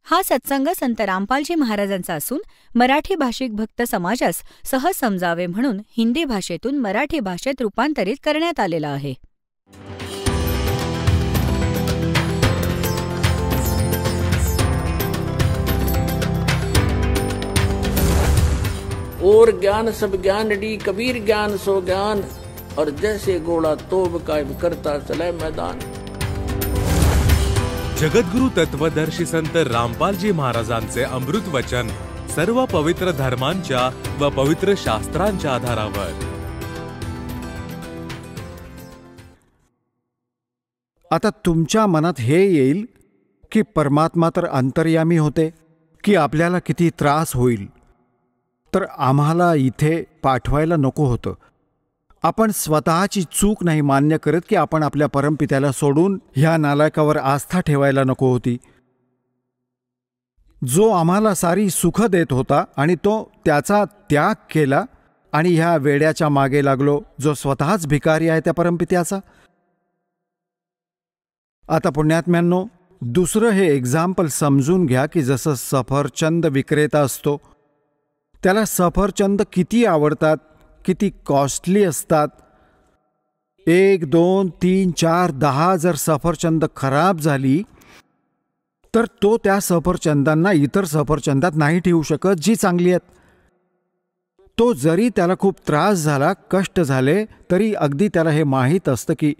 हा सत्संग संत रामपालजी महाराजांचा असून मराठी भाषिक भक्त समाजास सहज समजावे म्हणून हिंदी भाषेतून मराठी भाषेत रूपांतरित करण्यात आलेला आहे. और ज्ञान सब ज्ञान डी कबीर ज्ञान सो ज्ञान और जैसे घोड़ा तोब कायम करता चले मैदान. जगद्गुरु तत्वदर्शी संत रामपालजी महाराजांचे अमृत वचन सर्व पवित्र धर्मांच्या व पवित्र शास्त्रांच्या आधारावर. आता तुमच्या मनात हे येईल की परमात्मा तर अंतर्यामी होते की आपल्याला किती त्रास होईल, तर आम्हाला इथे पाठवायला नको होतं. आपण स्वतःची चूक नाही मान्य करत की आपण आपल्या परमपित्याला सोडून ह्या नालायकावर आस्था ठेवायला नको होती, जो आम्हाला सारी सुख देत होता आणि तो त्याचा त्याग केला आणि ह्या वेड्याच्या मागे लागलो जो स्वतःच भिकारी आहे त्या परमपित्याचा. आता पुण्यात्म्यांनो, दुसरं हे एक्झाम्पल समजून घ्या की जसं सफरचंद विक्रेता असतो, त्याला सफरचंद किती आवडतात, किती कॉस्टली असतात. 1, 2, 3, 4, 10 जर सफरचंद खराब झाली तर तो त्या सफरचंदांना इतर सफरचंदात नाही ठेवू शकत जी चांगली आहेत. तो जरी त्याला खूप त्रास झाला, कष्ट झाले, तरी अगदी त्याला हे माहीत असतं की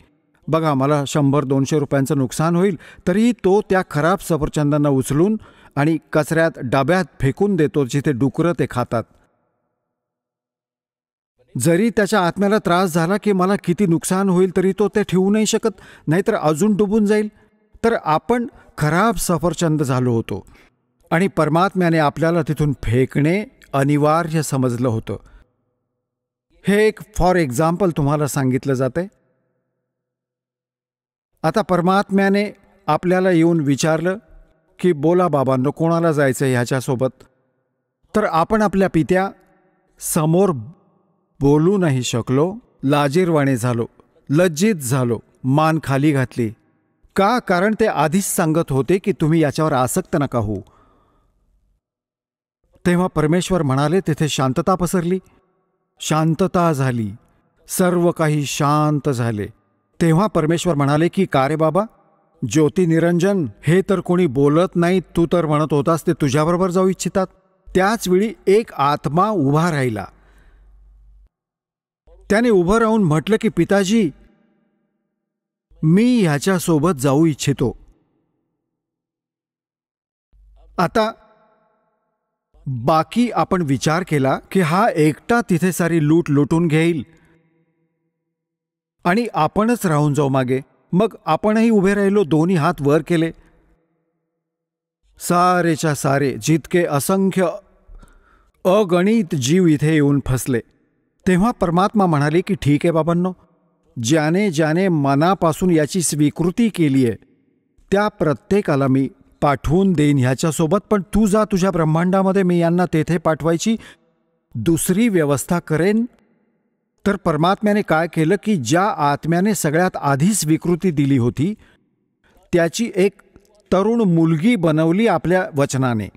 बघा मला 100-200 रुपयांचं नुकसान होईल, तरी तो त्या खराब सफरचंदांना उचलून आणि कचऱ्यात डब्यात फेकून देतो जिथे डुकरं ते खातात. जरी त्याच्या आत्म्याला त्रास झाला की मला किती नुकसान होईल, तरी तो ते ठेवू नाही शकत, नाहीतर अजून डुबून जाईल. तर आपण खराब सफरचंद झालो होतो आणि परमात्म्याने आपल्याला तिथून फेकणे अनिवार्य समजलं होतं. हे एक फॉर एक्झाम्पल तुम्हाला सांगितलं जातंय. आता परमात्म्याने आपल्याला येऊन विचारलं की बोला बाबांनो, कोणाला जायचं ह्याच्यासोबत. तर आपण आपल्या पित्या समोर बोलू नाही शकलो, लाजीरवाणे झालो, लज्जित झालो, मान खाली घातली. का? कारण ते आधीच सांगत होते की तुम्ही याच्यावर आसक्त नका होऊ. तेव्हा परमेश्वर म्हणाले, तिथे शांतता पसरली, शांतता झाली, सर्व काही शांत झाले. तेव्हा परमेश्वर म्हणाले की का रे बाबा, ज्योती निरंजन, हे तर कोणी बोलत नाही, तू तर म्हणत होतास ते तुझ्याबरोबर जाऊ इच्छितात. त्याच वेळी एक आत्मा उभा राहिला. त्याने उभं राहून म्हटलं की पिताजी, मी ह्याच्यासोबत जाऊ इच्छितो. आता बाकी आपण विचार केला की हा एकटा तिथे सारी लूट लुटून घेईल आणि आपणच राहून जाऊ मागे. मग आपणही उभे राहिलो, दोन्ही हात वर केले. सारेच्या सारे जितके असंख्य अगणित जीव इथे येऊन फसले. तेव्हा परमात्मा म्हणाले की ठीक आहे बाबांनो, ज्याने ज्याने मनापासून याची स्वीकृती केली आहे त्या प्रत्येकाला मी पाठवून देईन ह्याच्यासोबत. पण तू जा तुझ्या ब्रह्मांडामध्ये, मी यांना तेथे पाठवायची दुसरी व्यवस्था करेन. तर परमात्म्याने काय केलं की ज्या आत्म्याने सगळ्यात आधी स्वीकृती दिली होती त्याची एक तरुण मुलगी बनवली आपल्या वचनाने,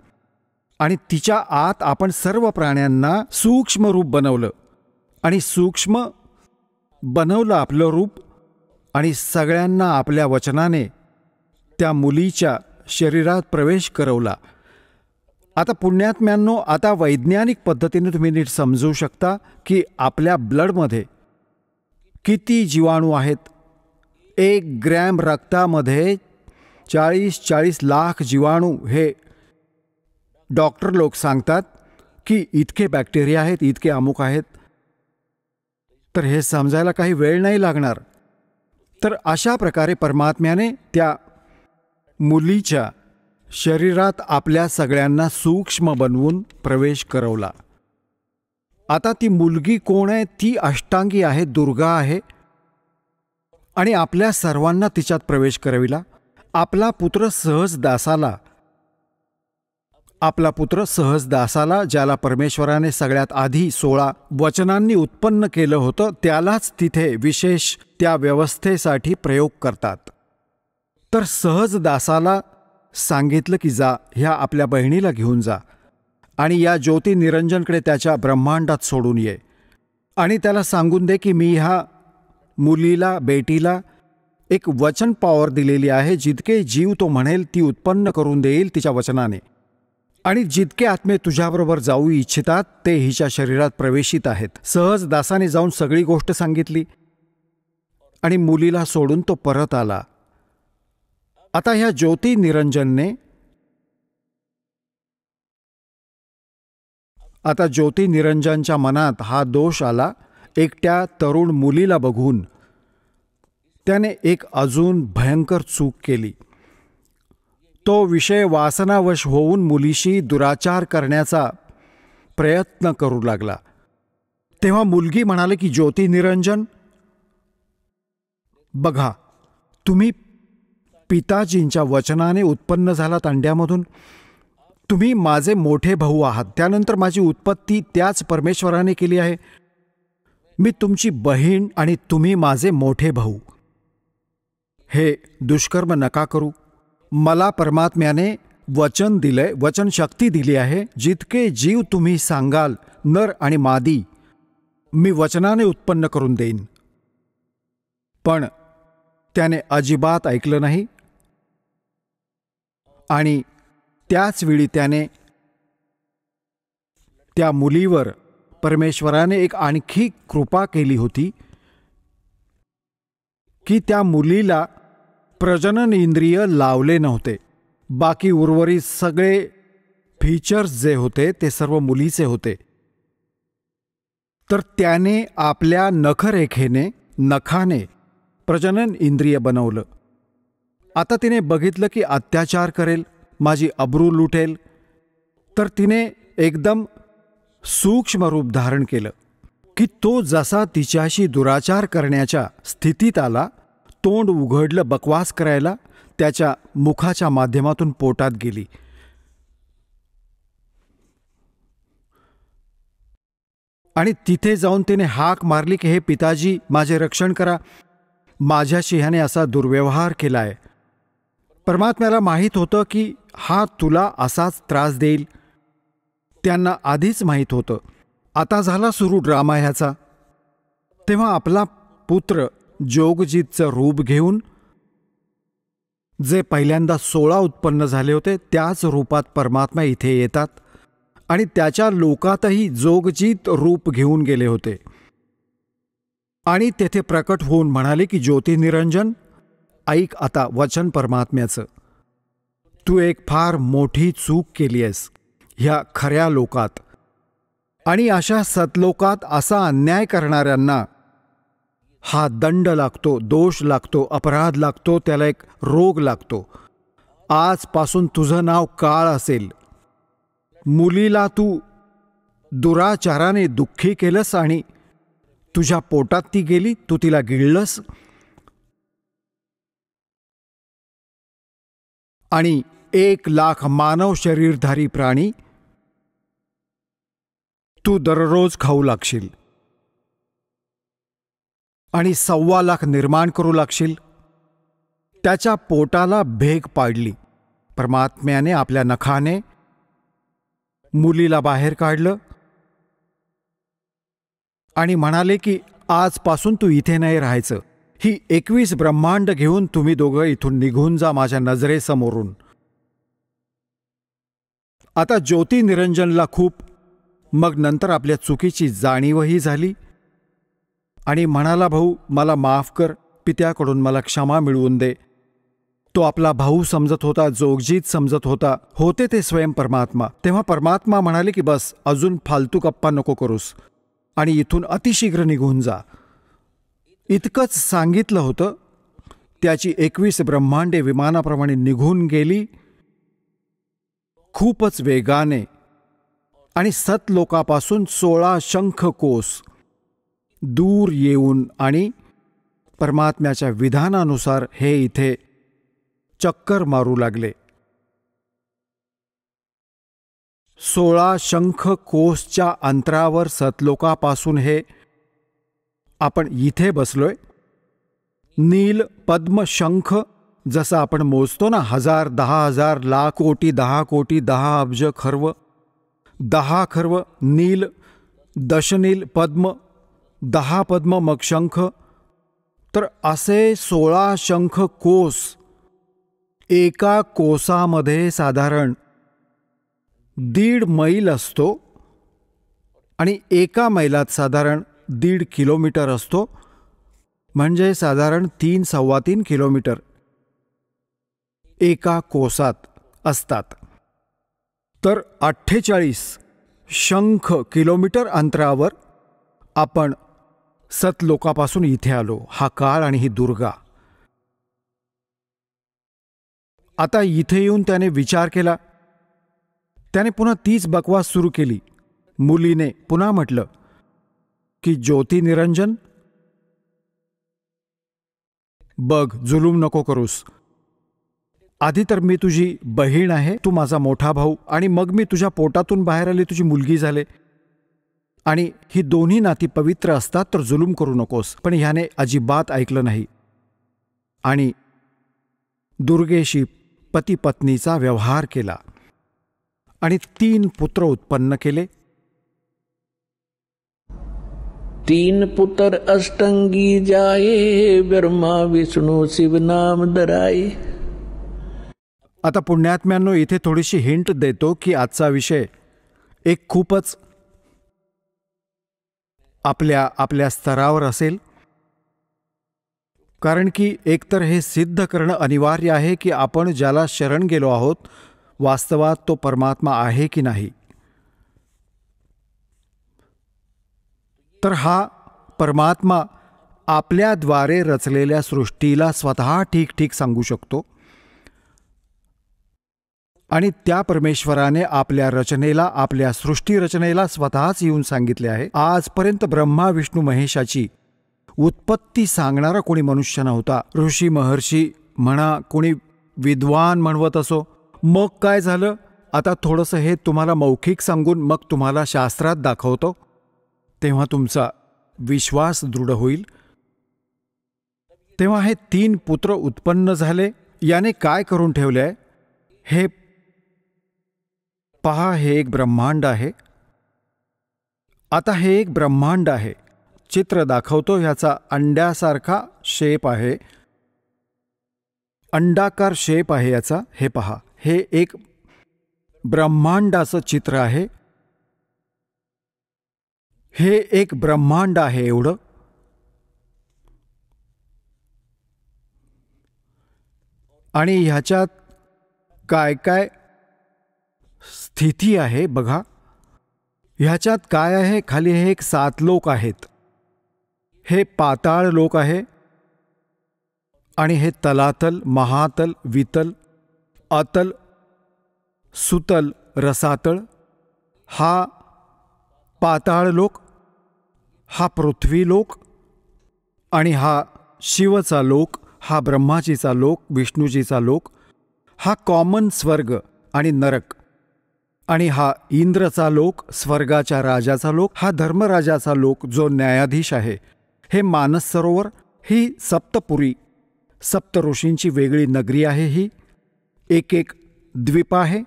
आणि तिच्या आत आपण सर्व प्राण्यांना सूक्ष्म रूप बनवलं आणि सूक्ष्म बनवलं आपलं रूप, आणि सगळ्यांना आपल्या वचनाने त्या मुलीच्या शरीरात प्रवेश करवला. आता पुण्यात्म्यांनो, आता वैज्ञानिक पद्धतीने तुम्ही नीट समजू शकता की आपल्या ब्लडमध्ये किती जीवाणू आहेत. 1 ग्रॅम रक्तामध्ये 40 लाख जीवाणू, हे डॉक्टर लोक सांगतात की इतके बॅक्टेरिया आहेत, इतके अमुक आहेत. तर हे समजायला काही वेळ नाही लागणार. तर अशा प्रकारे परमात्म्याने त्या मुलीच्या शरीरात आपल्या सगळ्यांना सूक्ष्म बनवून प्रवेश करवला. आता ती मुलगी कोण आहे? ती अष्टांगी आहे, दुर्गा आहे, आणि आपल्या सर्वांना तिच्यात प्रवेश करविला. आपला पुत्र सहजदासाला ज्याला परमेश्वराने सगळ्यात आधी 16 वचनांनी उत्पन्न केलं होतं, त्यालाच तिथे विशेष त्या व्यवस्थेसाठी प्रयोग करतात. तर सहजदासाला सांगितलं की जा, ह्या आपल्या बहिणीला घेऊन जा आणि या ज्योती निरंजनकडे त्याच्या ब्रह्मांडात सोडून ये आणि त्याला सांगून दे की मी ह्या मुलीला, बेटीला एक वचन पॉवर दिलेली आहे. जितके जीव तो म्हणेल ती उत्पन्न करून देईल तिच्या वचनाने, आणि जितके आत्मे तुझ्याबरोबर जाऊ इच्छितात ते हिच्या शरीरात प्रवेशित आहेत. सहज दासाने जाऊन सगळी गोष्ट सांगितली आणि मुलीला सोडून तो परत आला. आता ह्या ज्योती निरंजनच्या मनात हा दोष आला. एकट्या तरुण मुलीला बघून त्याने एक अजून भयंकर चूक केली. तो विषय वासनावश होऊन मुलीशी दुराचार करण्याचा प्रयत्न करू लागला. तेव्हा मुलगी म्हणाली की ज्योती निरंजन, बघा, तुम्ही पिताजींच्या वचनाने उत्पन्न झालात अंड्यामधून. तुम्ही माझे मोठे भाऊ आहात. त्यानंतर माझी उत्पत्ती त्याच परमेश्वराने केली आहे. मी तुमची बहीण आणि तुम्ही माझे मोठे भाऊ. हे दुष्कर्म नका करू. मला परमात्म्याने वचन दिलंय, वचन शक्ती दिली आहे. जितके जीव तुम्ही सांगाल, नर आणि मादी, मी वचनाने उत्पन्न करून देईन. पण त्याने अजिबात ऐकलं नाही आणि त्याच वेळी त्याने त्या मुलीवर परमेश्वराने एक आणखी कृपा केली होती की त्या मुलीला प्रजनन इंद्रिय लावले नव्हते. बाकी उर्वरित सगळे फीचर्स जे होते ते सर्व मुलीचे होते. तर त्याने आपल्या नखाने प्रजनन इंद्रिय बनवलं. आता तिने बघितलं की अत्याचार करेल, माझी अब्रू लुटेल, तर तिने एकदम सूक्ष्म रूप धारण केलं की तो जसा तिच्याशी दुराचार करण्याच्या स्थितीत आला, तोंड उघडलं बकवास करायला, त्याच्या मुखाच्या माध्यमातून पोटात गेली. आणि तिथे जाऊन तिने हाक मारली की हे पिताजी, माझे रक्षण करा, माझ्याशी ह्याने असा दुर्व्यवहार केलाय. परमात्म्याला माहीत होतं की हा तुला असाच त्रास देईल. त्यांना आधीच माहीत होतं. आता झाला सुरू ड्रामा ह्याचा. तेव्हा आपला पुत्र जोगजीतचं रूप घेऊन, जे पहिल्यांदा 16 उत्पन्न झाले होते त्याच रूपात परमात्मा इथे येतात आणि त्याच्या लोकातही जोगजीत रूप घेऊन गेले होते. आणि तेथे प्रकट होऊन म्हणाले की ज्योती निरंजन, ऐक आता वचन परमात्म्याचं. तू एक फार मोठी चूक केली आहेस ह्या खऱ्या लोकात, आणि अशा सतलोकात असा अन्याय करणाऱ्यांना हा दंड लागतो, दोष लागतो, अपराध लागतो, त्याला एक रोग लागतो. आजपासून तुझं नाव काळ असेल. मुलीला तू दुराचाराने दुःखी केलंस आणि तुझ्या पोटात ती गेली, तू तिला गिळलंस आणि 1,00,000 मानव शरीरधारी प्राणी तू दररोज खाऊ लागशील आणि 1,25,00,000 निर्माण करू लागशील. त्याच्या पोटाला भेग पाडली. परमात्म्याने आपल्या नखाने मुलीला बाहेर काढलं आणि म्हणाले की आजपासून तू इथे नाही राहायचं. ही 21 ब्रह्मांड घेऊन तुम्ही दोघं इथून निघून जा माझ्या नजरेसमोरून. आता ज्योती निरंजनला खूप मग नंतर आपल्या चुकीची जाणीवही झाली आणि म्हणाला, भाऊ मला माफ कर, पित्याकडून मला क्षमा मिळवून दे. तो आपला भाऊ समजत होता, जोगजीत समजत होता, होते ते स्वयं परमात्मा. तेव्हा परमात्मा म्हणाले की बस, अजून फालतू गप्पा नको करूस आणि इथून अतिशीघ्र निघून जा. इतकंच सांगितलं होतं. त्याची 21 ब्रह्मांडे विमानाप्रमाणे निघून गेली खूपच वेगाने आणि सतलोकापासून 16 शंखकोस दूर येऊन आणि परमात्म्याच्या विधानानुसार हे इथे चक्कर मारू लागले. 16 शंखकोसच्या अंतरावर सतलोकापासून हे आपण इथे बसलोय. नील, पद्म, शंख जसं आपण मोजतो ना, 1000, 10,000, लाख, कोटी, 10 कोटी, 10 अब्ज खर्व, 10 खर्व, नील, दशनील, पद्म, 10 पद्म, मग शंख, तर असे 16 शंख कोस. एका कोसामध्ये साधारण 1.5 मैल असतो आणि एका मैलात साधारण 1.5 किलोमीटर असतो, म्हणजे साधारण 3-3.25 किलोमीटर एका कोसात असतात. तर 48 शंख किलोमीटर अंतरावर आपण सतलोकापासून इथे आलो. हा काळ आणि ही दुर्गा. आता इथे येऊन त्याने विचार केला. त्याने पुन्हा तीच बकवास सुरू केली. मुलीने पुन्हा म्हटलं की ज्योती निरंजन, बघ, जुलूम नको करूस. आधी तर मी तुझी बहीण आहे, तू माझा मोठा भाऊ, आणि मग मी तुझ्या पोटातून बाहेर आले, तुझी मुलगी झाले, आणि ही दोन्ही नाती पवित्र असतात, तर जुलूम करू नकोस. पण ह्याने अजिबात ऐकलं नाही आणि दुर्गेशी पती पत्नीचा व्यवहार केला आणि 3 पुत्र उत्पन्न केले. 3 पुत्र अष्टंगी जाये, ब्रह्मा विष्णू शिव नाम धराये. आता पुण्यात्म्यांनो, इथे थोडीशी हिंट देतो की आजचा विषय एक खूपच आपल्या स्तरावर असेल, कारण की एकतर हे सिद्ध करणं अनिवार्य आहे की आपण ज्याला शरण गेलो आहोत वास्तवात तो परमात्मा आहे की नाही. तर हा परमात्मा आपल्याद्वारे रचलेल्या सृष्टीला स्वतः ठीक ठीक सांगू शकतो, आणि त्या परमेश्वराने आपल्या रचनेला, आपल्या सृष्टीरचनेला स्वतःच येऊन सांगितले आहे. आजपर्यंत ब्रह्मा विष्णू महेशाची उत्पत्ती सांगणारा कोणी मनुष्य नव्हता. ऋषी महर्षी म्हणा, कोणी विद्वान म्हणवत असो. मग काय झालं, आता थोडंसं हे तुम्हाला मौखिक सांगून मग तुम्हाला शास्त्रात दाखवतो, तेव्हा तुमचा विश्वास दृढ होईल. तेव्हा हे 3 पुत्र उत्पन्न झाले. याने काय करून ठेवले आहे हे पहा. हे एक ब्रह्मांड आहे. आता हे एक ब्रह्मांड आहे. चित्र दाखवतो. ह्याचा अंड्यासारखा शेप आहे, अंडाकार शेप आहे याचा. हे पहा, हे एक ब्रह्मांडाचं चित्र आहे. हे एक ब्रह्मांड आहे एवढं. आणि ह्याच्यात काय काय स्थिती आहे बघा. ह्याच्यात काय आहे, खाली हे एक 7 लोक आहेत. हे पाताळ लोक आहे, आणि हे तलातल, महातल, वितल, अतल, सुतल, रसातळ. हा पाताळ लोक, हा पृथ्वी लोक, आणि हा शिवचा लोक, हा ब्रह्माजीचा लोक, विष्णूजीचा लोक, हा कॉमन स्वर्ग आणि नरक, आणि हा इंद्रचा लोक, स्वर्गाच्या राजाचा लोक, हा धर्मराजाचा लोक जो न्यायाधीश आहे. हे मानस सरोवर, ही सप्तपुरी, सप्त ऋषींची वेगळी नगरी आहे. ही एक द्वीप आहे.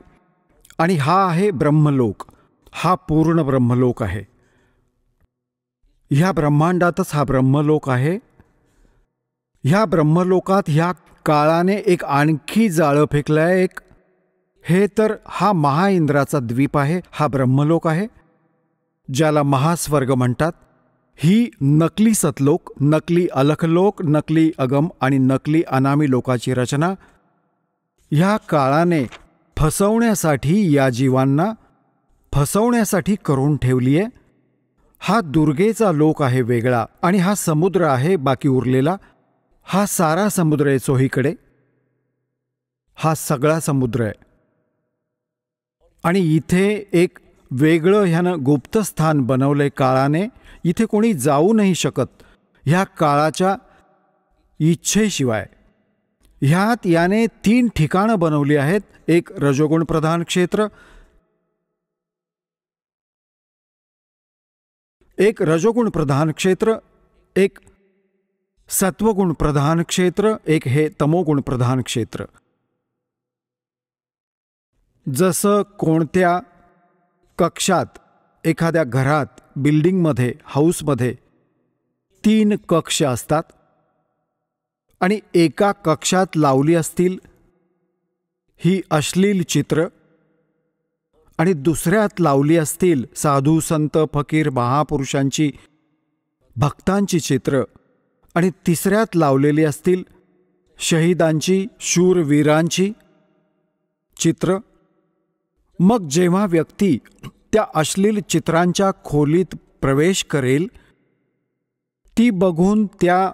आणि हा आहे ब्रह्मलोक. हा पूर्ण ब्रह्मलोक आहे. ह्या ब्रह्मांडातच हा ब्रह्मलोक आहे. ह्या ब्रह्मलोकात ह्या काळाने एक आणखी जाळं फेकलं आहे. हे तर हा महाइंद्राचा द्वीप आहे. हा ब्रह्मलोक आहे, ज्याला महास्वर्ग म्हणतात. ही नकली सतलोक, नकली अलखलोक, नकली अगम आणि नकली अनामी लोकाची रचना ह्या काळाने फसवण्यासाठी, या जीवांना फसवण्यासाठी करून ठेवली आहे. हा दुर्गेचा लोक आहे वेगळा, आणि हा समुद्र आहे बाकी उरलेला. हा सारा समुद्र आहे चोहीकडे. हा सगळा समुद्र आहे. आणि इथे एक वेगळं ह्यानं गुप्तस्थान बनवलंय काळाने. इथे कोणी जाऊ नाही शकत ह्या काळाच्या इच्छेशिवाय. ह्यात याने 3 ठिकाणं बनवली आहेत. एक रजोगुण प्रधान क्षेत्र, एक रजोगुण प्रधान क्षेत्र, एक सत्वगुण प्रधान क्षेत्र, एक हे तमोगुण प्रधान क्षेत्र. जसं कोणत्या कक्षात, एखाद्या घरात, बिल्डिंगमध्ये, हाऊसमध्ये 3 कक्ष असतात आणि एका कक्षात लावली असतील ही अश्लील चित्र आणि दुसऱ्यात लावली असतील साधू संत फकीर महापुरुषांची भक्तांची चित्र आणि तिसऱ्यात लावलेली असतील शहीदांची शूरवीरांची चित्र. मग जेव्हा व्यक्ती त्या अश्लील चित्रांच्या खोलीत प्रवेश करेल, ती बघून त्या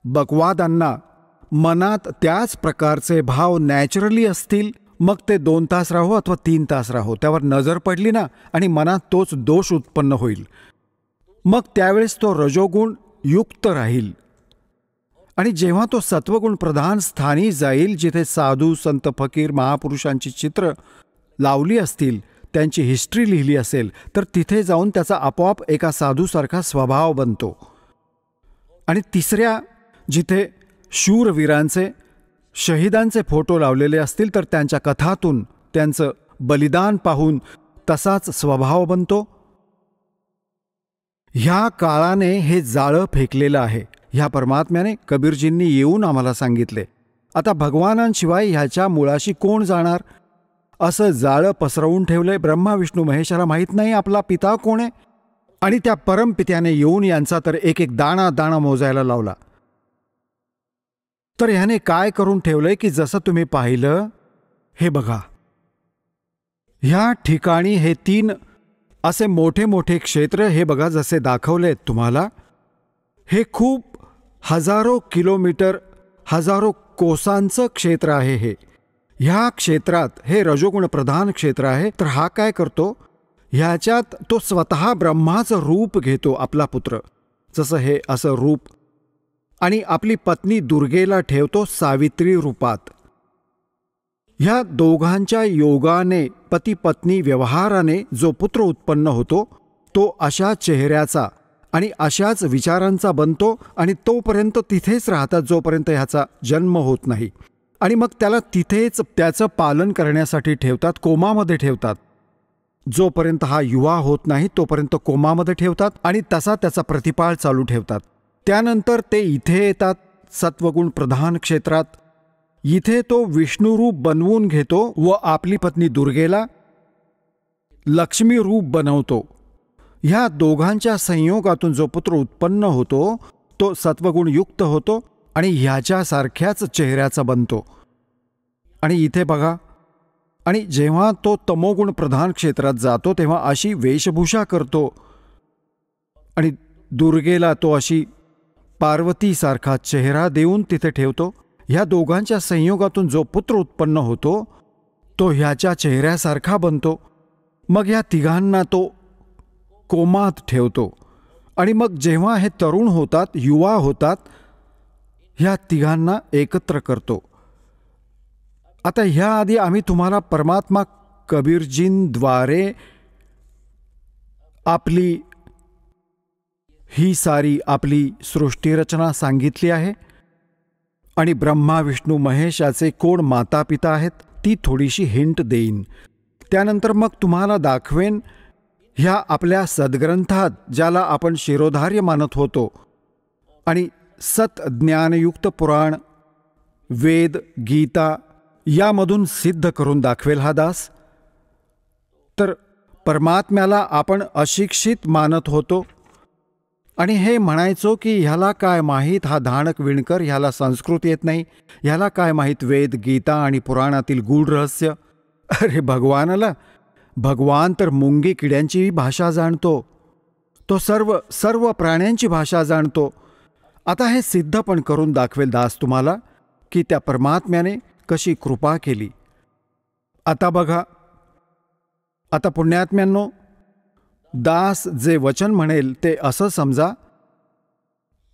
बकवादांना मनात त्याच प्रकारचे भाव नॅचरली असतील, मग ते 2 तास राहो अथवा 3 तास राहो, त्यावर नजर पडली ना आणि मनात तोच दोष उत्पन्न होईल. मग त्यावेळेस तो रजोगुण युक्त राहील. आणि जेव्हा तो सत्वगुण प्रधान स्थानी जाईल, जिथे साधू संत फकीर महापुरुषांची चित्र लावली असतील, त्यांची हिस्ट्री लिहिली असेल, तर तिथे जाऊन त्याचा आपोआप एका साधूसारखा स्वभाव बनतो. आणि तिसऱ्या, जिथे शूरवीरांचे शहीदांचे फोटो लावलेले असतील, तर त्यांच्या कथातून त्यांचं बलिदान पाहून तसाच स्वभाव बनतो. ह्या काळाने हे जाळं फेकलेलं आहे. ह्या परमात्म्याने कबीरजींनी येऊन आम्हाला सांगितले. आता भगवानांशिवाय ह्याच्या मुळाशी कोण जाणार? असं जाळं पसरवून ठेवलंय. ब्रह्मा विष्णू महेशाला माहीत नाही आपला पिता कोण आहे. आणि त्या परमपित्याने येऊन यांचा तर एक एक दाणा दाणा मोजायला लावला. तर ह्याने काय करून ठेवलंय की जसं तुम्ही पाहिलं, हे बघा, ह्या ठिकाणी हे 3 असे मोठे मोठे क्षेत्र, हे बघा जसे दाखवलेत तुम्हाला, हे खूप हजारो किलोमीटर, हजारो कोसांचं क्षेत्र आहे. हे ह्या क्षेत्रात हे रजोगुण प्रधान क्षेत्र आहे. तर हा काय करतो, ह्याच्यात तो स्वतः ब्रह्माचं रूप घेतो, आपला पुत्र, जसं हे असं रूप, आणि आपली पत्नी दुर्गेला ठेवतो सावित्री रूपात. ह्या दोघांच्या योगाने, पती पत्नी व्यवहाराने जो पुत्र उत्पन्न होतो, तो अशा चेहऱ्याचा आणि अशाच विचारांचा बनतो. आणि तोपर्यंत तिथेच राहतात जोपर्यंत ह्याचा जन्म होत नाही. आणि मग त्याला तिथेच त्याचं पालन करण्यासाठी ठेवतात, कोमामध्ये ठेवतात. जोपर्यंत हा युवा होत नाही तोपर्यंत कोमामध्ये ठेवतात आणि तसा त्याचा प्रतिपाळ चालू ठेवतात. त्यानंतर ते इथे येतात सत्वगुण प्रधान क्षेत्रात. इथे तो विष्णुरूप बनवून घेतो व आपली पत्नी दुर्गेला लक्ष्मी रूप बनवतो. ह्या दोघांच्या संयोगातून जो पुत्र उत्पन्न होतो तो सत्वगुण युक्त होतो आणि ह्याच्यासारख्याच चेहऱ्याचा बनतो. आणि इथे बघा, आणि जेव्हा तो तमोगुण प्रधान क्षेत्रात जातो तेव्हा अशी वेशभूषा करतो आणि दुर्गेला तो अशी पार्वतीसारखा चेहरा देऊन तिथे ठेवतो. ह्या दोघांच्या संयोगातून जो पुत्र उत्पन्न होतो तो ह्याच्या चेहऱ्यासारखा बनतो. मग ह्या तिघांना तो कोमात ठेवतो. आणि मग जेव्हा हे तरुण होतात, युवा होतात, ह्या तिघांना एकत्र करतो. आता ह्याआधी आम्ही तुम्हाला परमात्मा कबीरजींद्वारे आपली ही सारी आपली सृष्टीरचना सांगितली आहे. आणि ब्रह्मा विष्णू महेशाचे कोण माता पिता आहेत ती थोडीशी हिंट देईन. त्यानंतर मग तुम्हाला दाखवेन ह्या आपल्या सद्ग्रंथात, ज्याला आपण शिरोधार्य मानत होतो, आणि सत्ज्ञानयुक्त पुराण, वेद, गीता यामधून सिद्ध करून दाखवेल हा दास. तर परमात्म्याला आपण अशिक्षित मानत होतो आणि हे म्हणायचो की ह्याला काय माहीत, हा धाणक विणकर, ह्याला संस्कृत येत नाही, ह्याला काय माहीत वेद, गीता आणि पुराणातील गूढ रहस्य. अरे भगवान तर मुंगी किड्यांचीही भाषा जाणतो. तो सर्व प्राण्यांची भाषा जाणतो. आता हे सिद्ध पण करून दाखवेल दास तुम्हाला की त्या परमात्म्याने कशी कृपा केली. आता बघा, आता पुण्यात्म्यांनो, दास जे वचन म्हणेल ते असं समजा,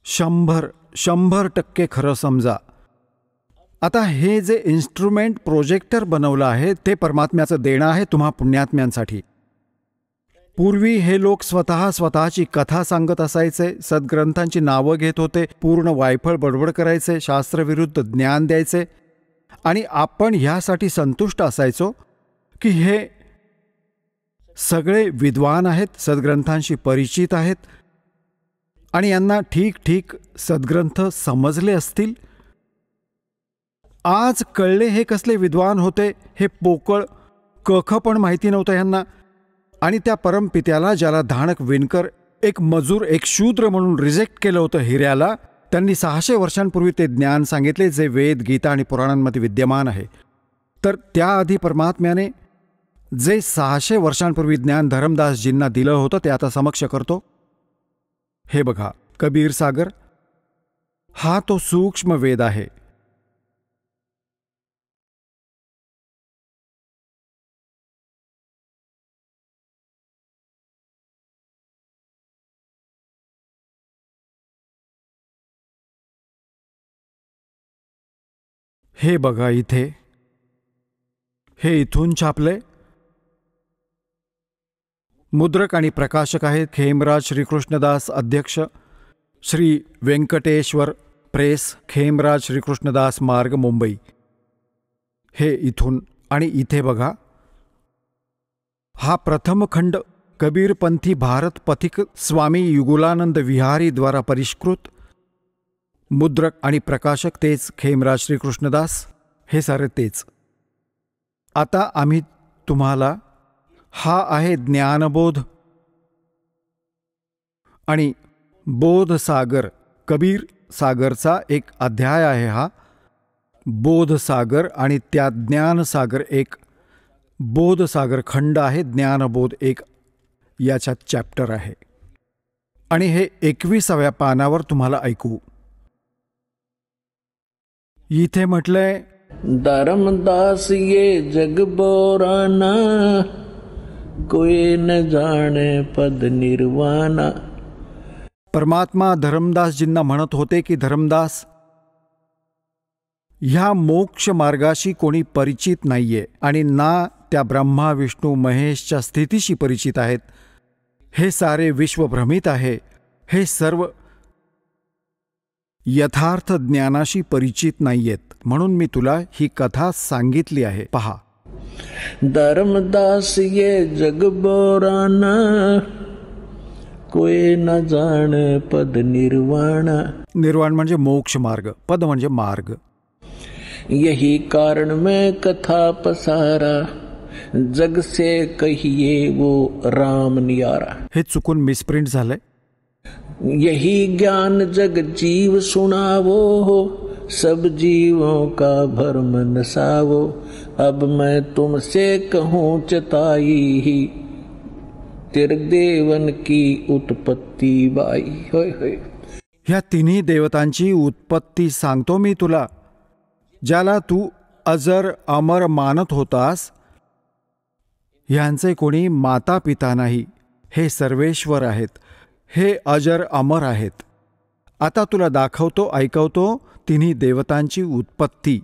100% खरं समजा. आता हे जे इन्स्ट्रुमेंट प्रोजेक्टर बनवलं आहे ते परमात्म्याचं देणं आहे तुम्हा पुण्यात्म्यांसाठी. पूर्वी हे लोक स्वतःची कथा सांगत असायचे, सद्ग्रंथांची नावं घेत होते, पूर्ण वायफळ बडबड करायचे, शास्त्रविरुद्ध ज्ञान द्यायचे, आणि आपण ह्यासाठी संतुष्ट असायचो की हे सगळे विद्वान आहेत, सद्ग्रंथांशी परिचित आहेत आणि यांना ठीक ठीक सद्ग्रंथ समजले असतील. आज कळले हे कसले विद्वान होते. हे पोकळ कख पण माहिती नव्हतं यांना. आणि त्या परमपित्याला, ज्याला धाणक विणकर, एक मजूर, एक शूद्र म्हणून रिजेक्ट केलं होतं हिऱ्याला, त्यांनी 600 वर्षांपूर्वी ते ज्ञान सांगितले जे वेद, गीता आणि पुराणांमध्ये विद्यमान आहे. तर त्याआधी परमात्म्याने जे 600 वर्षांपूर्वी ज्ञान धरमदासजींना दिलं होतं ते आता समक्ष करतो. हे बघा, कबीर सागर हा तो सूक्ष्म वेद आहे. हे बघा इथे, हे इथून छापले. मुद्रक आणि प्रकाशक आहेत खेमराज श्रीकृष्णदास, अध्यक्ष श्री व्यंकटेश्वर प्रेस, खेमराज श्रीकृष्णदास मार्ग, मुंबई. हे इथून. आणि इथे बघा, हा प्रथम खंड कबीरपंथी भारत पथिक स्वामी युगुलानंद विहारी द्वारा परिष्कृत. मुद्रक आणि प्रकाशक तेच खेमराज श्रीकृष्णदास, हे सारे तेच. आता आम्ही तुम्हाला, हा आहे ज्ञानबोध आणि बोधसागर, कबीर सागरचा एक अध्याय आहे हा बोधसागर, आणि त्या ज्ञानसागर एक बोधसागर खंड आहे, ज्ञानबोध एक याच्यात चॅप्टर आहे. आणि हे 21व्या पानावर तुम्हाला ऐकू. इथे म्हटलंय, धर्मदास ये जग बोराना, कोई न जाणे पद निर्वाणा. परमात्मा धर्मदासजींना म्हणत होते की धर्मदास, ह्या मोक्ष मार्गाशी कोणी परिचित नाहीये आणि ना त्या ब्रह्मा विष्णू महेशच्या स्थितीशी परिचित आहेत. हे सारे विश्व भ्रमित आहे. हे सर्व यथार्थ ज्ञानाशी परिचित नाहीयेत. म्हणून मी तुला ही कथा सांगितली आहे. पहा, धर्मदास ये जग बोराना, कोई न जाणे पद निर्वाणा. निर्वाण म्हणजे मोक्ष मार्ग, पद म्हणजे मार्ग. यही कारण में कथा पसारा, जग से कहिए वो राम नियारा. हे चुकून मिसप्रिंट झालंय. यही ज्ञान जग जीव सुनावो हो, सब जीवों का भरम नसावो. अब मैं तुमसे कहूँ चताई ही, त्रिदेवन की उत्पत्ति बाई. होय होय. ह्या तिन्ही देवतांची उत्पत्ती सांगतो मी तुला, ज्याला तू अजर अमर मानत होतास. ह्यांचे कोणी माता पिता नाही. हे सर्वेश्वर आहेत. हे अजर अमर आहेत. आता तुला दाखवतो, ऐकवतो तिन्ही देवतांची उत्पत्ती.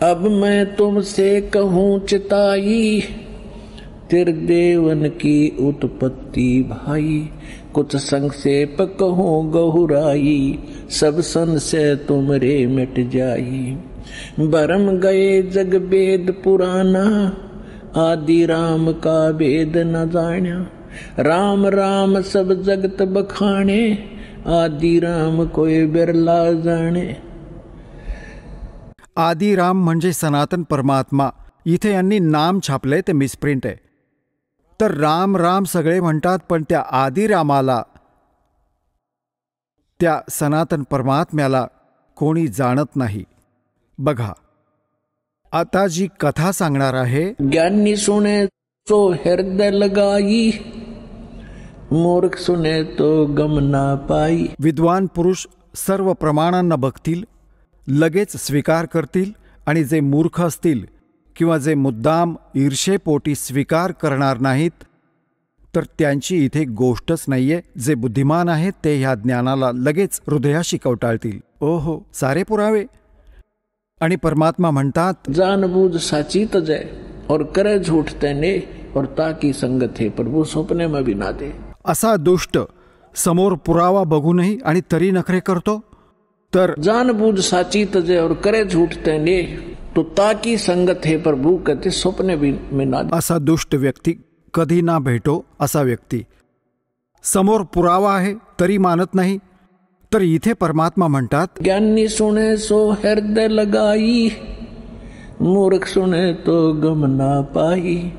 अब मैं तुमसे कहूँ चिताई, त्रिदेवन की उत्पत्ति भाई. कुछ संक्षेप कहूँ गहुराई, सब संशय तुमरे मिट जाई. भरम गए जग वेद पुराना, आदि राम का वेद न जाना. राम राम सब जगत बखाने, आदि राम कोई बिरला जाणे. आदि राम म्हणजे सनातन परमात्मा. इथे यांनी नाम छापले ते मिसप्रिंट आहे. तर राम राम सगळे म्हणतात, पण त्या आदि रामाला, त्या सनातन परमात्म्याला कोणी जाणत नाही. बघा, आता जी कथा सांगणार आहे, ज्ञानी सुने तो हृदय लगाई, मूर्ख सुने तो गम ना पाई. विद्वान पुरुष सर्व प्रमाणांना बघतील, लगेच स्वीकार करतील, आणि जे मूर्ख असतील किंवा जे मुद्दाम ईर्षेपोटी स्वीकार करणार नाहीत, तर त्यांची इथे गोष्टच नाहीये. जे बुद्धिमान आहेत ते ह्या ज्ञानाला लगेच हृदयाशी कवटाळतील. ओहो, सारे पुरावे. आणि परमात्मा म्हणतात, जानबूझ साची तजय और करे झूठ तेने, और ताकी संगत है प्रभु स्वप्ने में भी ना दे. असा दुष्ट समोर पुरावा बघूनही आणि तरी नखरे करतो, तर जानबूझ साची तजे और करे झूठ तेने तो ताकी संगत है प्रभु कहते स्वप्ने भी में ना दे. असा दुष्ट व्यक्ती कधी ना भेटो. असा व्यक्ती समोर पुरावा आहे तरी मानत नाही. तर इथे परमात्मा म्हणतात, ज्ञानी सुने सो हृदय लगाई, मूर्ख सुने तो गम ना पाई.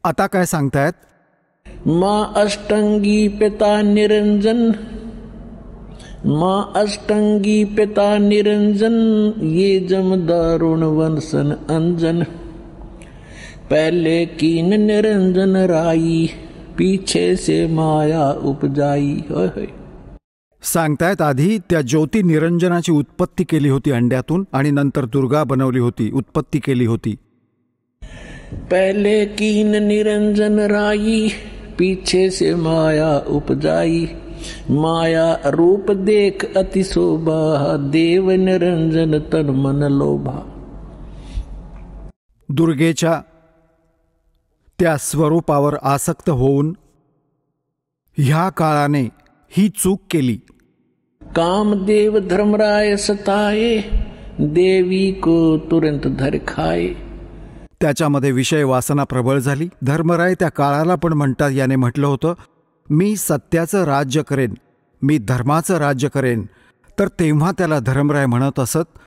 आता काय सांगतायत? माँ अष्टंगी पिता निरंजन, माँ अष्टंगी पिता निरंजन, ये जम दारुण वंशन अंजन. पहले कीन निरंजन राई, पीछे से माया उपजाई. होय होय. सांगतायत आधी त्या ज्योती निरंजनाची उत्पत्ती केली होती अंड्यातून आणि नंतर दुर्गा बनवली होती, उत्पत्ती केली होती. पहले कीन निरंजन राई, पीछे से माया उपजाई. माया रूप देख अति शोभा, देव निरंजन तन मन लोभा. दुर्गेच्या त्या स्वरूपावर आसक्त होऊन ह्या काळाने ही चूक केली. कामदेव धर्मराय सताए, देवी को तुरंत धर खाए. त्याच्यामध्ये विषय वासना प्रबळ झाली. धर्मराय त्या काळाला पण म्हणतात, याने म्हटलं होतं, मी सत्याचं राज्य करेन, मी धर्माचं राज्य करेन. तर तेव्हा त्याला धर्मराय म्हणत असत.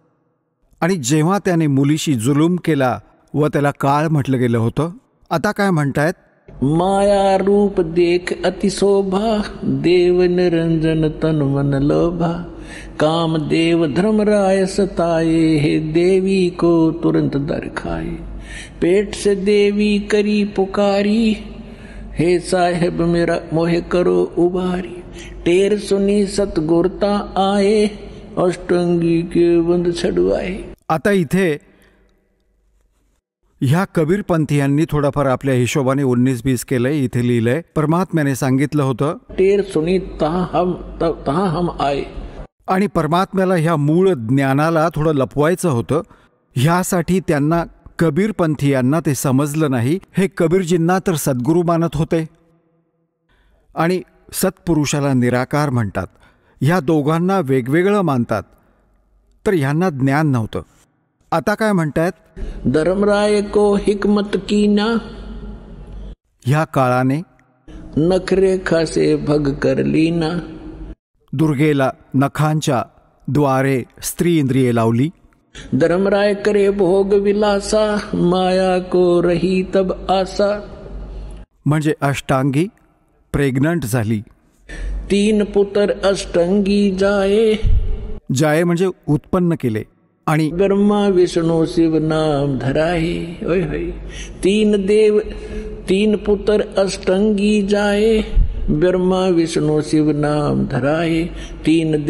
आणि जेव्हा त्याने मुलीशी जुलूम केला व त्याला काळ म्हटलं गेलं होतं. आता काय म्हणतायत? माया रूप देख अति शोभा, देव निरंजन तन मन लोभा. कामदेव धर्मराय सताए, हे देवी को तुरंत दर खाए. पेट से देवी करी पुकारी, हे साहेब मेरा मोहे करो उबारी. टेर सुनी सतगुरता आए, अष्टंगी के बंद छडवाए. आता इथे ह्या कबीरपंथीयांनी थोडाफार आपल्या हिशोबाने 19-20 केलंय. इथे लिहिलंय, परमात्म्याने सांगितलं होतं, टेर सुनी तहा हम आए. आणि परमात्म्याला ह्या मूळ ज्ञानाला थोडं लपवायचं होतं. ह्यासाठी त्यांना कबीरपंथीयांना ते समजलं नाही. हे कबीरजींना तर सद्गुरू मानत होते आणि सत्पुरुषाला निराकार म्हणतात. ह्या दोघांना वेगवेगळं मानतात. तर ह्यांना ज्ञान नव्हतं. आता काय म्हणतायत? धर्मराय को हिकमत कीना, ह्या काळाने नखरे खासे भग कर लीना. दुर्गेला नखांच्या द्वारे स्त्री इंद्रिये लावली. धर्मराय करे भोग विलासा, माया को रही तब आसा. म्हणजे अष्टांगी प्रेग्नंट झाली. 3 पुत्र अष्टांगी जाए, जाये म्हणजे उत्पन्न केले. आणि ब्रह्मा विष्णु शिव नाम धराए. होय होय. 3 पुत्र अष्टांगी जाए, ब्रह्मा विष्णु शिव नाम धराए. 3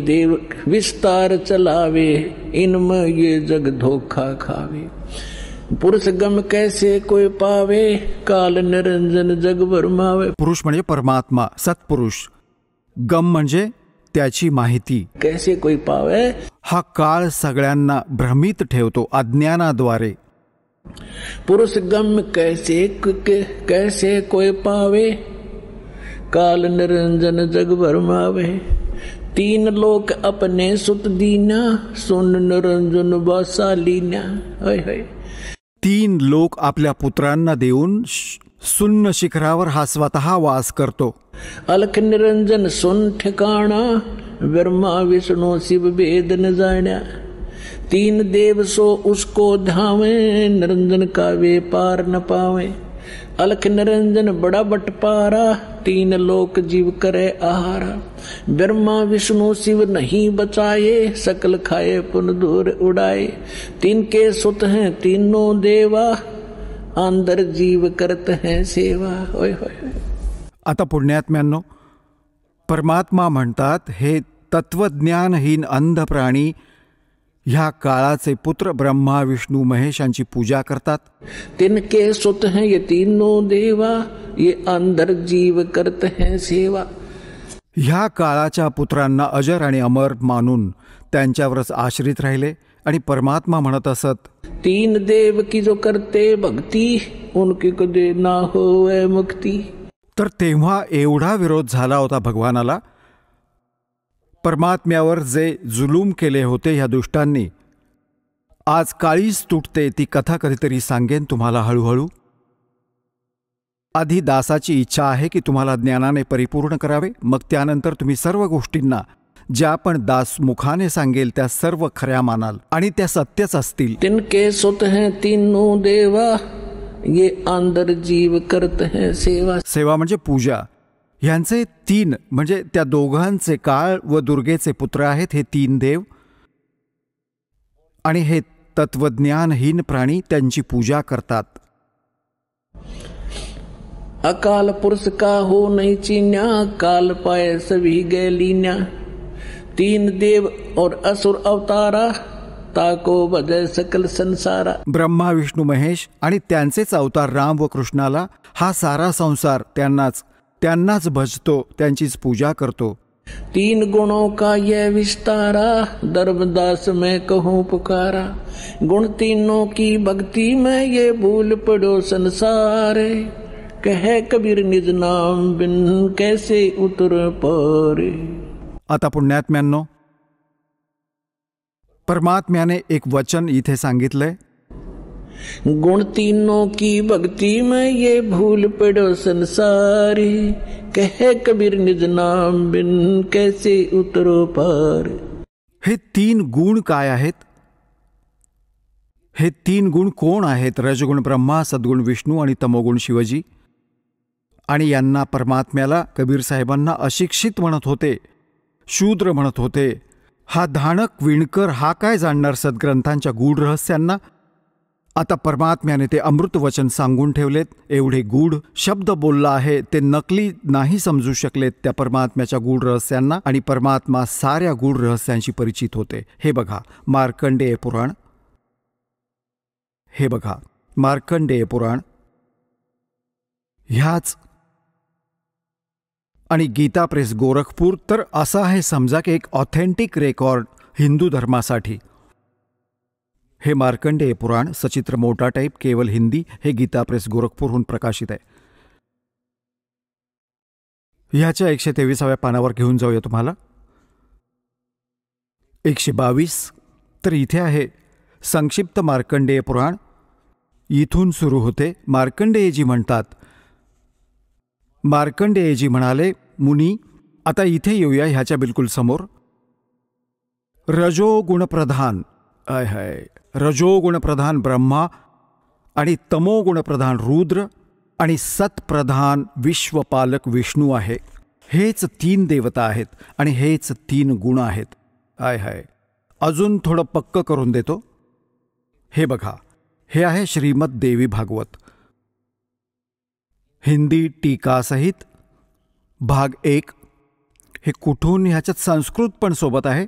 देव विस्तार चलावे, इनमें ये जग धोखा खावे. पुरुष गम कैसे कोई पावे, काल निरंजन जग भरमावे. पुरुष म्हणजे परमात्मा, सत्पुरुष. गम म्हणजे त्याची माहिती. कैसे कोई पावे, हा काळ सगळ्यांना भ्रमित ठेवतो अज्ञानाद्वारे. पुरुष गम कैसे कोई पावे, काल निरंजन जग भरमावे. 3 लोक अपने सुत दीना, सुन निरंजन वासा लीना. होय होय. 3 लोक आपल्या पुत्रांना देऊन सुन्न शिखरावर हा स्वतः वास करतो. अलख निरंजन सुन ठिकाणा, ब्रह्मा विष्णु शिव वेद न जाण्या. 3 देव सो उसको धावे, निरंजन का वे पार न पावे. अलख निरंजन बड़ा बटपारा, 3 लोक जीव करे आहारा. ब्रह्मा विष्णु शिव नहीं बचाए, सकल खाए पुन दूर उड़ाए. 3 के सुत हैं तीनों देवा, अंदर जीव करत हैं सेवा. होय होय. आता पुण्यात्म्यांनो, परमात्मा म्हणतात, हे तत्वज्ञानहीन अंध प्राणी ह्या काळाचे पुत्र ब्रह्मा विष्णू महेशांची पूजा करतात. तिनके सुत हैं ये तीनों देवा, ये अंदर जीव करत हैं सेवा. ह्या काळाच्या पुत्रांना अजर आणि अमर मानून त्यांच्यावरच आश्रित राहिले आणि परमात्मा म्हणत असत, तीन देव की जो करते भक्ती उनकी कधी ना होवे मुक्ती. तर तेव्हा एवढा विरोध झाला होता भगवानाला. परमात्म्यावर जे जुलूम केले होते ह्या दुष्टांनी. आज काळीच तुटते ती कथा कधीतरी सांगेन तुम्हाला हळूहळू. आधी दासाची इच्छा आहे की तुम्हाला ज्ञानाने परिपूर्ण करावे, मग त्यानंतर तुम्ही सर्व गोष्टींना ज्या पण दास मुखाने सांगेल त्या सर्व खऱ्या मानाल आणि त्या सत्यच असतील. तिनके सुत हैं तीनों देवा ये अंदर जीव करत हैं सेवा. सेवा म्हणजे पूजा. ह्यांचे तीन म्हणजे त्या दोघांचे काळ व दुर्गेचे पुत्र आहेत हे तीन देव. आणि हे तत्वज्ञानहीन प्राणी त्यांची पूजा करतात. अकाल पुरुष का हो नहीं चीन्या काल पाए सभी गैलीन्या. तीन देव और असुर अवतारा ताको बदय सकल संसारा. ब्रह्मा विष्णू महेश आणि त्यांचेच अवतार राम व कृष्णाला हा सारा संसार त्यांनाच भजतो, त्यांचीच पूजा करतो. तीन गुणों का यह विस्तारा धर्मदास में कहूँ पुकारा. गुण तीनों की भक्ति में ये भूल पड़ो संसारे. कहे कबीर निज नाम बिन कैसे उतर पारे. आता पुण्यात्म्यांनो, परमात्म्याने एक वचन इथे सांगितलंय. गुण तीनों की भक्ति में ये भूल पड़ो संसारी. कहे कबीर निज नाम बिन कैसे उतरो पार. हे तीन गुण काय आहेत? हे तीन गुण कोण आहेत? रजगुण ब्रह्मा, सद्गुण विष्णू आणि तमोगुण शिवजी. आणि यांना परमात्म्याला कबीर साहेबांना अशिक्षित म्हणत होते, शूद्र म्हणत होते. हा धाणक विणकर हा काय जाणणार सद्ग्रंथांच्या गूढ रहस्यांना? आता परमात्म्याने ते अमृत वचन सांगून ठेवलेत. एवढे गूढ शब्द बोलला आहे ते नकली नाही समजू शकलेत त्या परमात्म्याच्या गूढ रहस्यांना. आणि परमात्मा साऱ्या गूढ रहस्यांशी परिचित होते. हे बघा मार्कंडेय पुराण. हे बघा मार्कंडेय पुराण. ह्याच आणि गीता प्रेस गोरखपूर. तर असा आहे समजा की एक ऑथेंटिक रेकॉर्ड हिंदू धर्मासाठी. हे मार्कंडेय पुराण सचित्र मोठा टाईप केवळ हिंदी. हे गीता प्रेस गोरखपूरहून प्रकाशित आहे. ह्याच्या 123व्या पानावर घेऊन जाऊया तुम्हाला. 122. तर इथे आहे संक्षिप्त मार्कंडेय पुराण. इथून सुरू होते. मार्कंडेयजी म्हणतात, मार्कंडेयजी म्हणाले, मुनी आता इथे येऊया ह्याच्या बिलकुल समोर. रजोगुणप्रधान रजोगुणप्रधान ब्रह्मा आणि तमोगुणप्रधान रुद्र आणि सत्प्रधान विश्वपालक विष्णू आहे. हेच तीन देवता आहेत आणि हेच तीन गुण आहेत. अजून थोडं पक्क करून देतो. हे बघा, हे आहे श्रीमद देवी भागवत हिंदी टीकासहित भाग 1. हे कुठून? ह्याच्यात संस्कृत पण सोबत आहे.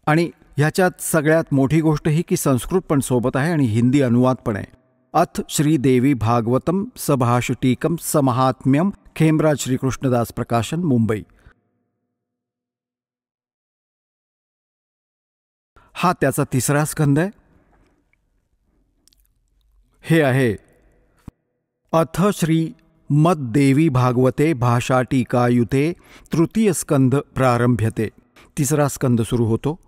आणि ह्याच्यात सगळ्यात मोठी गोष्ट ही की संस्कृत पण सोबत आहे आणि हिंदी अनुवाद पण आहे. अथ श्रीदेवी भागवतम सभाषटीकम समहात्म्यम खेमराज श्रीकृष्णदास प्रकाशन मुंबई. हा त्याचा 3रा स्कंद आहे. हे आहे अथ श्री मद्देवी भागवते भाषाटीकायुते तृतीय स्कंद प्रारंभ्यते. 3रा स्कंद सुरू होतो.